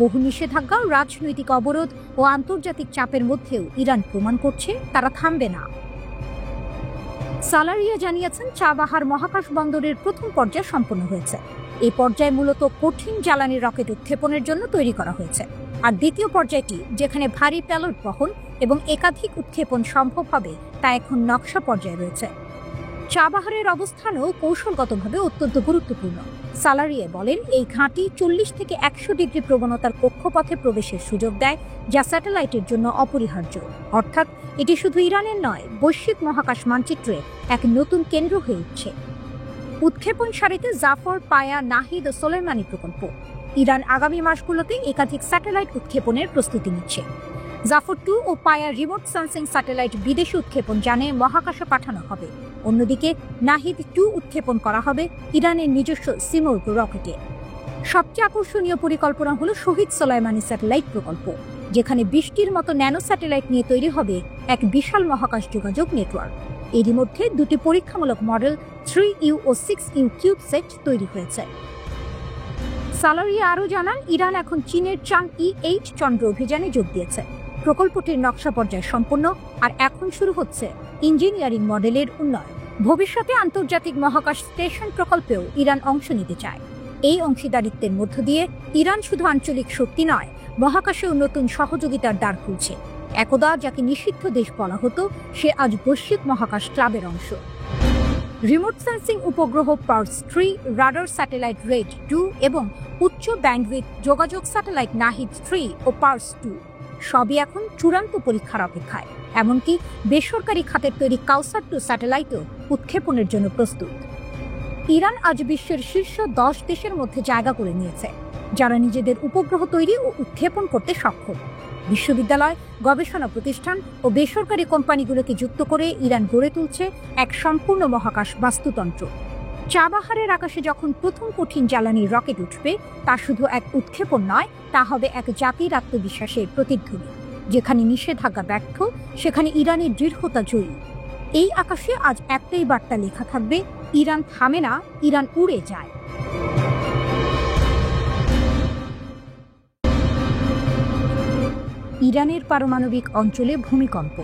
বহু নিষেধাজ্ঞা, রাজনৈতিক অবরোধ ও আন্তর্জাতিক চাপের মধ্যেও ইরান প্রমাণ করছে তারা থামবে না। সালারিয়া জানিয়েছেন, চাবাহার মহাকাশ বন্দরের প্রথম পর্যায় সম্পন্ন হয়েছে। এই পর্যায়ে মূলত কঠিন জ্বালানি রকেট উৎক্ষেপণের জন্য তৈরি করা হয়েছে। আর দ্বিতীয় পর্যায়টি, যেখানে ভারী প্যালোড বহন এবং একাধিক উৎক্ষেপণ সম্ভব হবে, তা এখন নকশা পর্যায়ে রয়েছে। চাবাহারের অবস্থানও কৌশলগতভাবে অত্যন্ত গুরুত্বপূর্ণ। সালারিয়ে বলেন, এই ঘাঁটি 40 থেকে 100 ডিগ্রি প্রবণতার কক্ষপথে প্রবেশের সুযোগ দেয়, যা স্যাটেলাইটের জন্য অপরিহার্য। অর্থাৎ এটি শুধু ইরানের নয়, বৈশ্বিক মহাকাশ মানচিত্রে এক নতুন কেন্দ্র হয়ে উঠছে। উৎক্ষেপণ সারিতে জাফর, পায়া, নাহিদ ও সোলেমানি প্রকল্প। ইরান আগামী মাসগুলোতে একাধিক স্যাটেলাইট উৎক্ষেপণের প্রস্তুতি নিচ্ছে। জাফর 2 ও পায়া রিমোট সেন্সিং স্যাটেলাইট বিদেশি উৎক্ষেপণ যানে মহাকাশে পাঠানো হবে। অন্যদিকে নাহিদ 2 উৎক্ষেপণ করা হবে ইরানের নিজস্ব সিমোর্গ রকেটে। সবচেয়ে আকর্ষণীয় পরিকল্পনা হলো শহীদ সোলাইমানি স্যাটেলাইট প্রকল্প, যেখানে 20টির মতো ন্যানো স্যাটেলাইট নিয়ে তৈরি হবে এক বিশাল মহাকাশ যোগাযোগ নেটওয়ার্ক। এরই মধ্যে 2টি পরীক্ষামূলক মডেল 3U ও 6U কিউবসেট তৈরি হয়েছে। সালারিয়া আরও জানান, ইরান এখন চীনের চাংই-8 চন্দ্র অভিযানে যোগ দিয়েছে। প্রকল্পটির নকশা পর্যায় সম্পন্ন, আর এখন শুরু হচ্ছে ইঞ্জিনিয়ারিং মডেলের উন্নয়ন। ভবিষ্যতে আন্তর্জাতিক মহাকাশ স্টেশন প্রকল্পেও ইরান অংশ নিতে চায়। এই অংশীদারিত্বের মধ্য দিয়ে ইরান শুধু আঞ্চলিক শক্তি নয়, মহাকাশেও নতুন সহযোগিতার দ্বার খুলছে। একদা যাকে নিষিদ্ধ দেশ বলা হতো, সে আজ বৈশ্বিক মহাকাশ ক্লাবের অংশ। রিমোট সেন্সিং উপগ্রহ পার্স 3, রাডার স্যাটেলাইট রেড 2 এবং উচ্চ ব্যান্ডউইথ যোগাযোগ স্যাটেলাইট নাহিদ 3 ও পার্স 2 সবই এখন চূড়ান্ত পরীক্ষার অপেক্ষায়। এমনকি বেসরকারি খাতের তৈরি কাউসার 2 স্যাটেলাইটও উৎক্ষেপণের জন্য প্রস্তুত। ইরান আজ বিশ্বের শীর্ষ 10 দেশের মধ্যে জায়গা করে নিয়েছে, যারা নিজেদের উপগ্রহ তৈরি ও উৎক্ষেপণ করতে সক্ষম। বিশ্ববিদ্যালয়, গবেষণা প্রতিষ্ঠান ও বেসরকারি কোম্পানিগুলোকে যুক্ত করে ইরান গড়ে তুলছে এক সম্পূর্ণ মহাকাশ বাস্তুতন্ত্র। চাবাহারের আকাশে যখন প্রথম কঠিন জ্বালানি রকেট উঠবে, তা শুধু এক উৎক্ষেপণ নয়, তা হবে এক জাতির আত্মবিশ্বাসের প্রতিধ্বনি। যেখানে নিষেধাজ্ঞা ব্যর্থ, সেখানে ইরানের দৃঢ়তা জয়ী। এই আকাশে আজ একটাই বার্তা লেখা থাকবে, ইরান থামে না, ইরান উড়ে যায়। ইরানের পারমাণবিক অঞ্চলে ভূমিকম্প।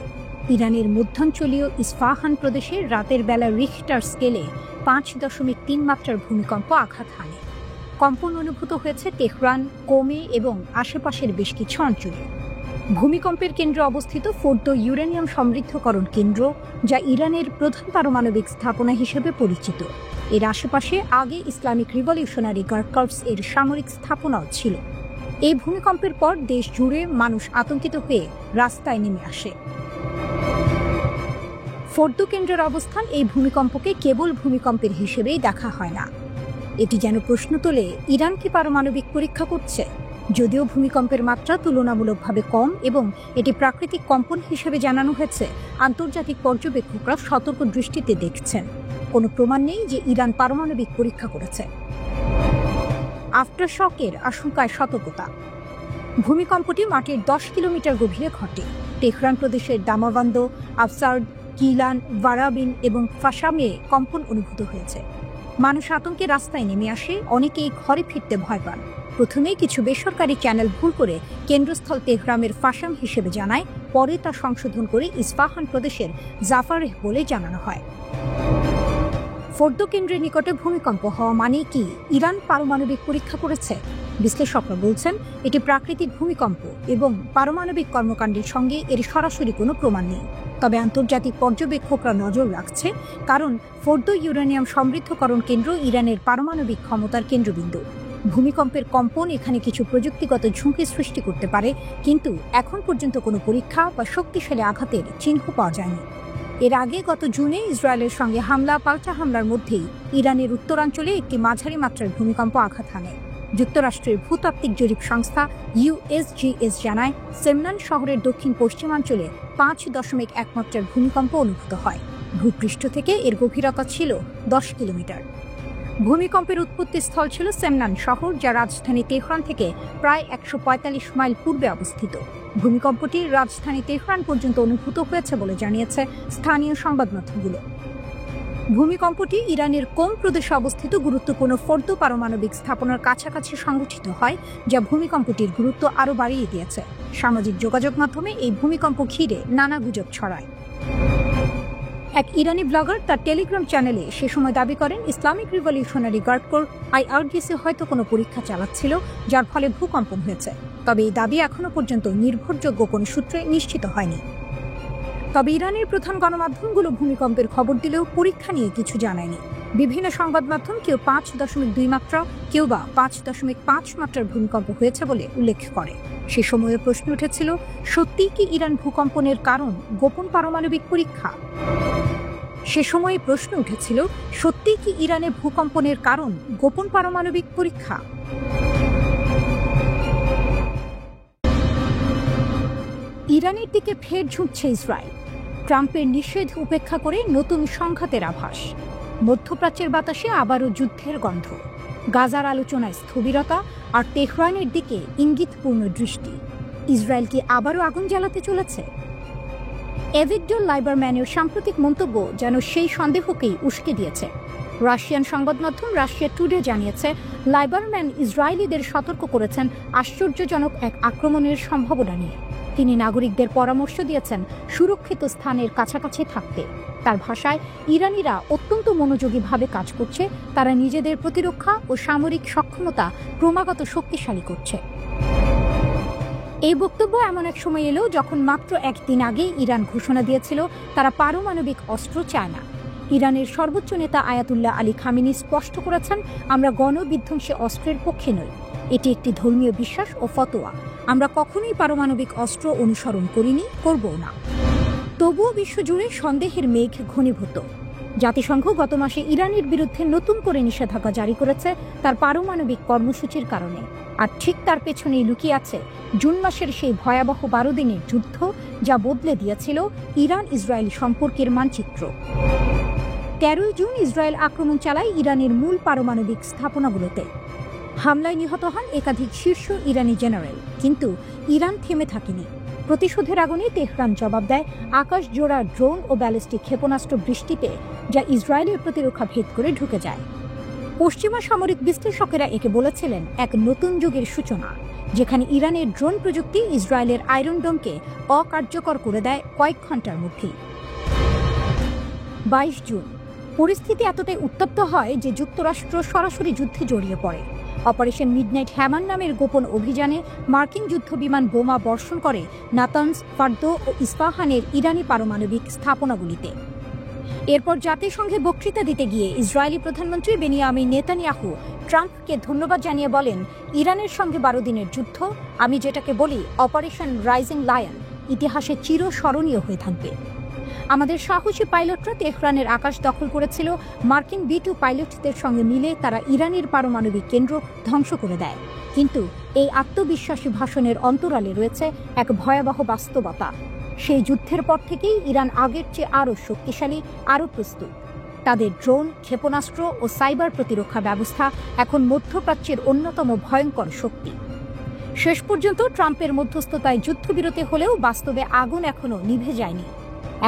ইরানের মধ্যাঞ্চলীয় ইস্পাহান প্রদেশে রাতের বেলা রিখটার স্কেলে 5.3 মাত্রার ভূমিকম্প আঘাত হানে। কম্পন অনুভূত হয়েছে তেহরান, কোমে এবং আশেপাশের বেশ কিছু অঞ্চলে। ভূমিকম্পের কেন্দ্রে অবস্থিত ফোর্দো ইউরেনিয়াম সমৃদ্ধকরণ কেন্দ্র, যা ইরানের প্রধান পারমাণবিক স্থাপনা হিসেবে পরিচিত। এর আশেপাশে আগে ইসলামিক রিভলিউশনারি গার্ড কর্পস এর সামরিক স্থাপনাও ছিল। এই ভূমিকম্পের পর দেশ জুড়ে মানুষ আতঙ্কিত হয়ে রাস্তায় নেমে আসে। ফোর্দো কেন্দ্রের অবস্থান এই ভূমিকম্পকে কেবল ভূমিকম্পের হিসেবেই দেখা হয় না। এটি যেন প্রশ্ন তোলে, ইরান কি পারমাণবিক পরীক্ষা করছে? যদিও ভূমিকম্পের মাত্রা তুলনামূলকভাবে কম এবং এটি প্রাকৃতিক কম্পন হিসেবে জানানো হয়েছে, আন্তর্জাতিক পর্যবেক্ষকরা সতর্ক দৃষ্টিতে দেখছেন। কোনো প্রমাণ নেই যে ইরান পারমাণবিক পরীক্ষা করেছে। আফটারশকের আশঙ্কায় সতর্কতা। ভূমিকম্পটি মাটির 10 কিলোমিটার গভীরে ঘটে। তেহরান প্রদেশের দামাবান্দ, আফসার্ড, কিলান, ভারাবিন এবং ফাশামে কম্পন অনুভূত হয়েছে। মানুষ আতঙ্কে রাস্তায় নেমে আসে, অনেকেই ঘরে ফিরতে ভয় পান। প্রথমেই কিছু বেসরকারি চ্যানেল ভুল করে কেন্দ্রস্থল তেহরানের ফাশাম হিসেবে জানায়, পরে তা সংশোধন করে ইস্পাহান প্রদেশের জাফারেহ বলে জানানো হয়। ফোর্দো কেন্দ্রের নিকটে ভূমিকম্প হওয়া মানে কি ইরান পারমাণবিক পরীক্ষা করেছে? বিশ্লেষকরা বলছেন, এটি প্রাকৃতিক ভূমিকম্প এবং পারমাণবিক কর্মকাণ্ডের সঙ্গে এর সরাসরি কোনো প্রমাণ নেই। তবে আন্তর্জাতিক পর্যবেক্ষকরা নজর রাখছে, কারণ ফোর্দো ইউরেনিয়াম সমৃদ্ধকরণ কেন্দ্র ইরানের পারমাণবিক ক্ষমতার কেন্দ্রবিন্দু। ভূমিকম্পের কম্পন এখানে কিছু প্রযুক্তিগত ঝুঁকি সৃষ্টি করতে পারে, কিন্তু এখন পর্যন্ত কোনো পরীক্ষা বা শক্তিশালী আঘাতের চিহ্ন পাওয়া যায়নি। এর আগে গত জুনে ইসরায়েলের সঙ্গে পাল্টা হামলার মধ্যেই ইরানের উত্তরাঞ্চলে একটি মাঝারি মাত্রার ভূমিকম্প আঘাত হানে। যুক্তরাষ্ট্রের ভূতাত্ত্বিক জরিপ সংস্থা USGS জানায়, সেমনান শহরের দক্ষিণ পশ্চিমাঞ্চলে 5.1 মাত্রার ভূমিকম্প অনুভূত হয়। ভূপৃষ্ঠ থেকে এর গভীরতা ছিল 10 কিলোমিটার। ভূমিকম্পের উৎপত্তি স্থল ছিল সেমনান শহর, যা রাজধানী তেহরান থেকে প্রায় 145 মাইল পূর্বে অবস্থিত। ভূমিকম্পটি রাজধানী তেহরান পর্যন্ত অনুভূত হয়েছে বলে জানিয়েছে স্থানীয় সংবাদ মাধ্যমগুলো। ভূমিকম্পটি ইরানের কোম প্রদেশে অবস্থিত গুরুত্বপূর্ণ ফোর্দো পারমাণবিক স্থাপনার কাছাকাছি সংঘটিত হয়, যা ভূমিকম্পটির গুরুত্ব আরও বাড়িয়ে দিয়েছে। সামাজিক যোগাযোগ মাধ্যমে এই ভূমিকম্প ঘিরে নানা গুজব ছড়ায়। এক ইরানি ব্লগার তার টেলিগ্রাম চ্যানেলে সে সময় দাবি করেন, Islamic Revolutionary Guard Corps IRGC হয়তো কোনো পরীক্ষা চালাচ্ছিল, যার ফলে ভূকম্পন হয়েছে। তবে এই দাবি এখনো পর্যন্ত নির্ভরযোগ্য কোনো সূত্রে নিশ্চিত হয়নি। তবে ইরানের প্রধান গণমাধ্যমগুলো ভূমিকম্পের খবর দিলেও পরীক্ষা নিয়ে কিছু জানায়নি। বিভিন্ন সংবাদ মাধ্যম কেউ 5.2 মাত্রা, কেউ বা 5.5 মাত্রার ভূমিকম্প হয়েছে বলে উল্লেখ করে। সে সময়ে প্রশ্ন উঠেছিল, সত্যিই কি ইরান ভূকম্পনের কারণ গোপন পারমাণবিক পরীক্ষা? সে সময়ে প্রশ্ন উঠেছিল, সত্যিই কি ইরানের ভূকম্পনের কারণ গোপন পারমাণবিক পরীক্ষা? ইরানের দিকে ফের ঝুঁকছে ইসরায়েল। ট্রাম্পের নিষেধ উপেক্ষা করে নতুন সংঘাতের আভাস। মধ্যপ্রাচ্যের বাতাসে আবারও যুদ্ধের গন্ধ। গাজার আলোচনায় স্থবিরতা আর তেহরানের দিকে ইঙ্গিতপূর্ণ দৃষ্টি। ইসরায়েল কি আবারও আগুন জ্বালাতে চলেছে? এভিগডর লাইবারম্যানের সাম্প্রতিক মন্তব্য যেন সেই সন্দেহকেই উস্কে দিয়েছে। রাশিয়ান সংবাদ মাধ্যম রাশিয়া টুডে জানিয়েছে, লাইবারম্যান ইসরায়েলিদের সতর্ক করেছেন আশ্চর্যজনক এক আক্রমণের সম্ভাবনা নিয়ে। তিনি নাগরিকদের পরামর্শ দিয়েছেন সুরক্ষিত স্থানের কাছাকাছি থাকতে। তার ভাষায়, ইরানিরা অত্যন্ত মনোযোগীভাবে কাজ করছে, তারা নিজেদের প্রতিরক্ষা ও সামরিক সক্ষমতা ক্রমাগত শক্তিশালী করছে। এই বক্তব্য এমন এক সময় এলো যখন মাত্র একদিন আগে ইরান ঘোষণা দিয়েছিল তারা পারমাণবিক অস্ত্র চায় না। ইরানের সর্বোচ্চ নেতা আয়াতুল্লাহ আলী খামেনি স্পষ্ট করেছেন, আমরা গণবিধ্বংসী অস্ত্রের পক্ষে নই, এটি একটি ধর্মীয় বিশ্বাস ও ফতোয়া, আমরা কখনোই পারমাণবিক অস্ত্র অনুসরণ করিনি, করবও না। তবুও বিশ্বজুড়ে সন্দেহের মেঘ ঘনীভূত। জাতিসংঘ গত মাসে ইরানের বিরুদ্ধে নতুন করে নিষেধাজ্ঞা জারি করেছে তার পারমাণবিক কর্মসূচির কারণে। আর ঠিক তার পেছনেই লুকিয়ে আছে জুন মাসের সেই ভয়াবহ 12 দিনের যুদ্ধ, যা বদলে দিয়েছিল ইরান ইসরায়েল সম্পর্কের মানচিত্র। 13 জুন ইসরায়েল আক্রমণ চালায় ইরানের মূল পারমাণবিক স্থাপনাগুলোতে। হামলায় নিহত হন একাধিক শীর্ষ ইরানি জেনারেল, কিন্তু ইরান থেমে থাকেনি। প্রতিশোধের আগুনে তেহরান জবাব দেয় আকাশ জোড়া ড্রোন ও ব্যালিস্টিক ক্ষেপণাস্ত্র বৃষ্টিতে, যা ইসরায়েলের প্রতিরক্ষা ভেদ করে ঢুকে যায়। পশ্চিমা সামরিক বিশ্লেষকেরা একে বলেছিলেন এক নতুন যুগের সূচনা, যেখানে ইরানের ড্রোন প্রযুক্তি ইসরায়েলের আয়রন ডোমকে অকার্যকর করে দেয় কয়েক ঘন্টার মধ্যেই। 22 জুন পরিস্থিতি এতটাই উত্তপ্ত হয় যে যুক্তরাষ্ট্র সরাসরি যুদ্ধে জড়িয়ে পড়ে। অপারেশন মিডনাইট হ্যামান নামের গোপন অভিযানে মার্কিন যুদ্ধবিমান বোমা বর্ষণ করে নাতানজ, ফার্দো ও ইস্পাহানের ইরানি পারমাণবিক স্থাপনাগুলিতে। এরপর জাতিসংঘে বক্তৃতা দিতে গিয়ে ইসরায়েলি প্রধানমন্ত্রী বেনিয়ামিন নেতানিয়াহু ট্রাম্পকে ধন্যবাদ জানিয়ে বলেন, ইরানের সঙ্গে 12 দিনের যুদ্ধ, আমি যেটাকে বলি অপারেশন রাইজিং লায়ন, ইতিহাসে চিরস্মরণীয় হয়ে থাকবে। আমাদের সাহসী পাইলটরা তেহরানের আকাশ দখল করেছিল। মার্কিন B-2 পাইলটদের সঙ্গে মিলে তারা ইরানের পারমাণবিক কেন্দ্র ধ্বংস করে দেয়। কিন্তু এই আত্মবিশ্বাসী ভাষণের অন্তরালে রয়েছে এক ভয়াবহ বাস্তবতা। সেই যুদ্ধের পর থেকেই ইরান আগের চেয়ে আরও শক্তিশালী, আরও প্রস্তুত। তাদের ড্রোন, ক্ষেপণাস্ত্র ও সাইবার প্রতিরক্ষা ব্যবস্থা এখন মধ্যপ্রাচ্যের অন্যতম ভয়ঙ্কর শক্তি। শেষ পর্যন্ত ট্রাম্পের মধ্যস্থতায় যুদ্ধবিরতি হলেও বাস্তবে আগুন এখনও নিভে যায়নি।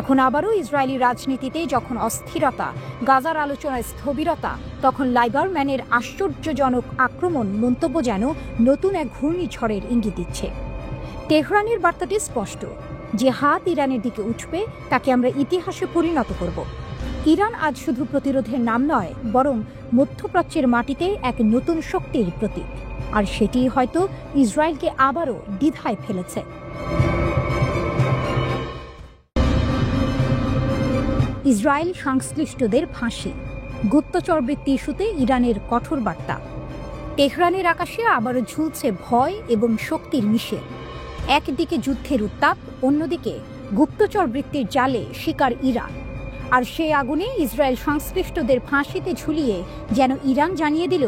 এখন আবারও ইসরায়েলি রাজনীতিতে যখন অস্থিরতা, গাজার আলোচনায় স্থবিরতা, তখন লাইবারম্যানের আশ্চর্যজনক আক্রমণ মন্তব্য যেন নতুন এক ঘূর্ণিঝড়ের ইঙ্গিত দিচ্ছে। তেহরানের বার্তাটি স্পষ্ট, যে হাত ইরানের দিকে উঠবে তাকে আমরা ইতিহাসে পরিণত করব। ইরান আজ শুধু প্রতিরোধের নাম নয়, বরং মধ্যপ্রাচ্যের মাটিতে এক নতুন শক্তির প্রতীক। আর সেটি হয়তো ইসরায়েলকে আবারও দ্বিধায় ফেলেছে। ইসরায়েল সংশ্লিষ্টদের ফাঁসি, গুপ্তচরবৃত্তি ইস্যুতে ইরানের কঠোর বার্তা। তেহরানের আকাশে আবারও ঝুলছে ভয় এবং শক্তির মিশেল। একদিকে যুদ্ধের উত্তাপ, অন্যদিকে গুপ্তচরবৃত্তির জালে শিকার ইরান। আর সেই আগুনে ইসরায়েল সংশ্লিষ্টদের ফাঁসিতে ঝুলিয়ে যেন ইরান জানিয়ে দিল,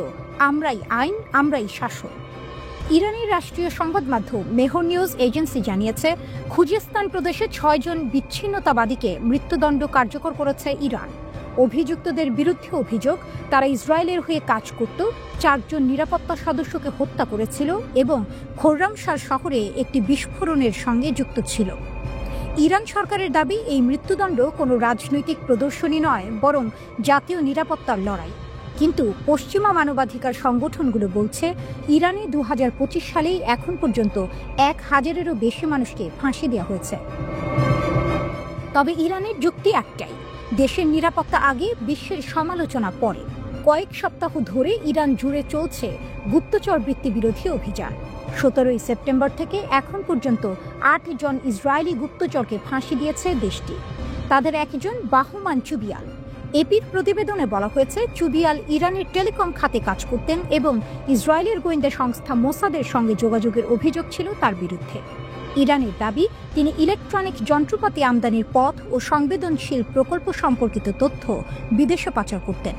আমরাই আইন, আমরাই শাসন। ইরানের রাষ্ট্রীয় সংবাদ মাধ্যম মেহর নিউজ এজেন্সি জানিয়েছে, খুজেস্তান প্রদেশে 6 জন বিচ্ছিন্নতাবাদীকে মৃত্যুদণ্ড কার্যকর করেছে ইরান। অভিযুক্তদের বিরুদ্ধে অভিযোগ, তারা ইসরায়েলের হয়ে কাজ করত, 4 জন নিরাপত্তা সদস্যকে হত্যা করেছিল এবং খোররামশাহ শহরে একটি বিস্ফোরণের সঙ্গে যুক্ত ছিল। ইরান সরকারের দাবি, এই মৃত্যুদণ্ড কোনো রাজনৈতিক প্রদর্শনী নয়, বরং জাতীয় নিরাপত্তার লড়াই। কিন্তু পশ্চিমা মানবাধিকার সংগঠনগুলো বলছে, ইরানে 2025 সালেই এখন পর্যন্ত 1000-এরও বেশি মানুষকে ফাঁসি দেওয়া হয়েছে। তবে ইরানের যুক্তি একটাই, দেশের নিরাপত্তা আগে, বিশ্বের সমালোচনা পরে। কয়েক সপ্তাহ ধরে ইরান জুড়ে চলছে গুপ্তচরবৃত্তি বিরোধী অভিযান। 17 সেপ্টেম্বর থেকে এখন পর্যন্ত 8 জন ইসরায়েলি গুপ্তচরকে ফাঁসি দিয়েছে দেশটি। তাদের একজন বাহমান চুবিয়াল। এপির প্রতিবেদনে বলা হয়েছে, চুবিয়াল ইরানের টেলিকম খাতে কাজ করতেন এবং ইসরায়েলের গোয়েন্দা সংস্থা মোসাদের সঙ্গে যোগাযোগের অভিযোগ ছিল তার বিরুদ্ধে। ইরানের দাবি, তিনি ইলেকট্রনিক যন্ত্রপাতি আমদানির পথ ও সংবেদনশীল প্রকল্প সম্পর্কিত তথ্য বিদেশে পাচার করতেন।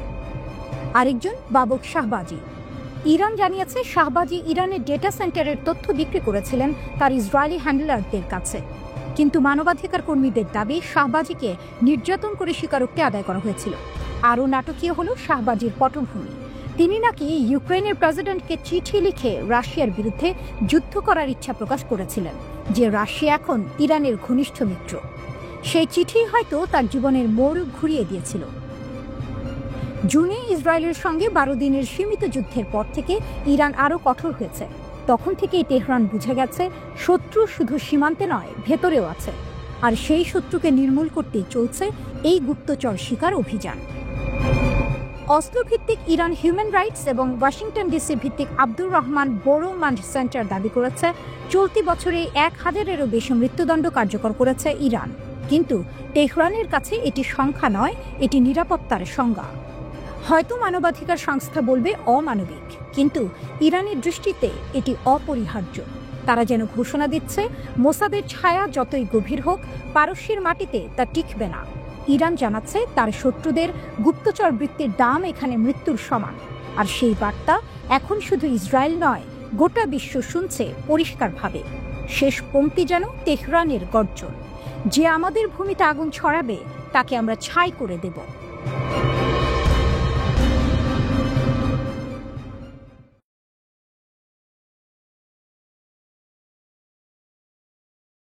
আরেকজন বাবক শাহবাজি। ইরান জানিয়েছে, শাহবাজি ইরানের ডেটা সেন্টারের তথ্য বিক্রি করেছিলেন তার ইসরায়েলি হ্যান্ডলারদের কাছে। কিন্তু মানবাধিকার কর্মীদের দাবি, শাহবাজিকে নির্যাতন করে স্বীকারোক্তি আদায় করা হয়েছিল। আরও নাটকীয় হল শাহবাজির পটভূমি। তিনি নাকি ইউক্রেনের প্রেসিডেন্টকে চিঠি লিখে রাশিয়ার বিরুদ্ধে যুদ্ধ করার ইচ্ছা প্রকাশ করেছিলেন, যে রাশিয়া এখন ইরানের ঘনিষ্ঠ মিত্র। সেই চিঠি হয়তো তার জীবনের মোড় ঘুরিয়ে দিয়েছিল। জুনে ইসরায়েলের সঙ্গে 12 দিনের সীমিত যুদ্ধের পর থেকে ইরান আরও কঠোর হয়েছে। তখন থেকেই তেহরান বুঝে গেছে শত্রু শুধু সীমান্তে নয়, ভেতরেও আছে। আর সেই শত্রুকে নির্মূল করতেই চলছে এই গুপ্তচর শিকার অভিযান। অসলো ভিত্তিক ইরান হিউম্যান রাইটস এবং ওয়াশিংটন ডিসি ভিত্তিক আব্দুর রহমান বোরোমান্ড সেন্টার দাবি করেছে, চলতি বছরে 1000-এরও বেশি মৃত্যুদণ্ড কার্যকর করেছে ইরান। কিন্তু তেহরানের কাছে এটি সংখ্যা নয়, এটি নিরাপত্তার সংজ্ঞা। হয়তো মানবাধিকার সংস্থা বলবে অমানবিক, কিন্তু ইরানের দৃষ্টিতে এটি অপরিহার্য। তারা যেন ঘোষণা দিচ্ছে, মোসাদের ছায়া যতই গভীর হোক, পারস্যের মাটিতে তা টিকবে না। ইরান জানাচ্ছে তার শত্রুদের গুপ্তচর বৃত্তির দাম এখানে মৃত্যুর সমান। আর সেই বার্তা এখন শুধু ইসরায়েল নয়, গোটা বিশ্ব শুনছে পরিষ্কারভাবে। শেষ পংক্তি যেন তেহরানের গর্জন, যে আমাদের ভূমিতে আগুন ছড়াবে তাকে আমরা ছাই করে দেব।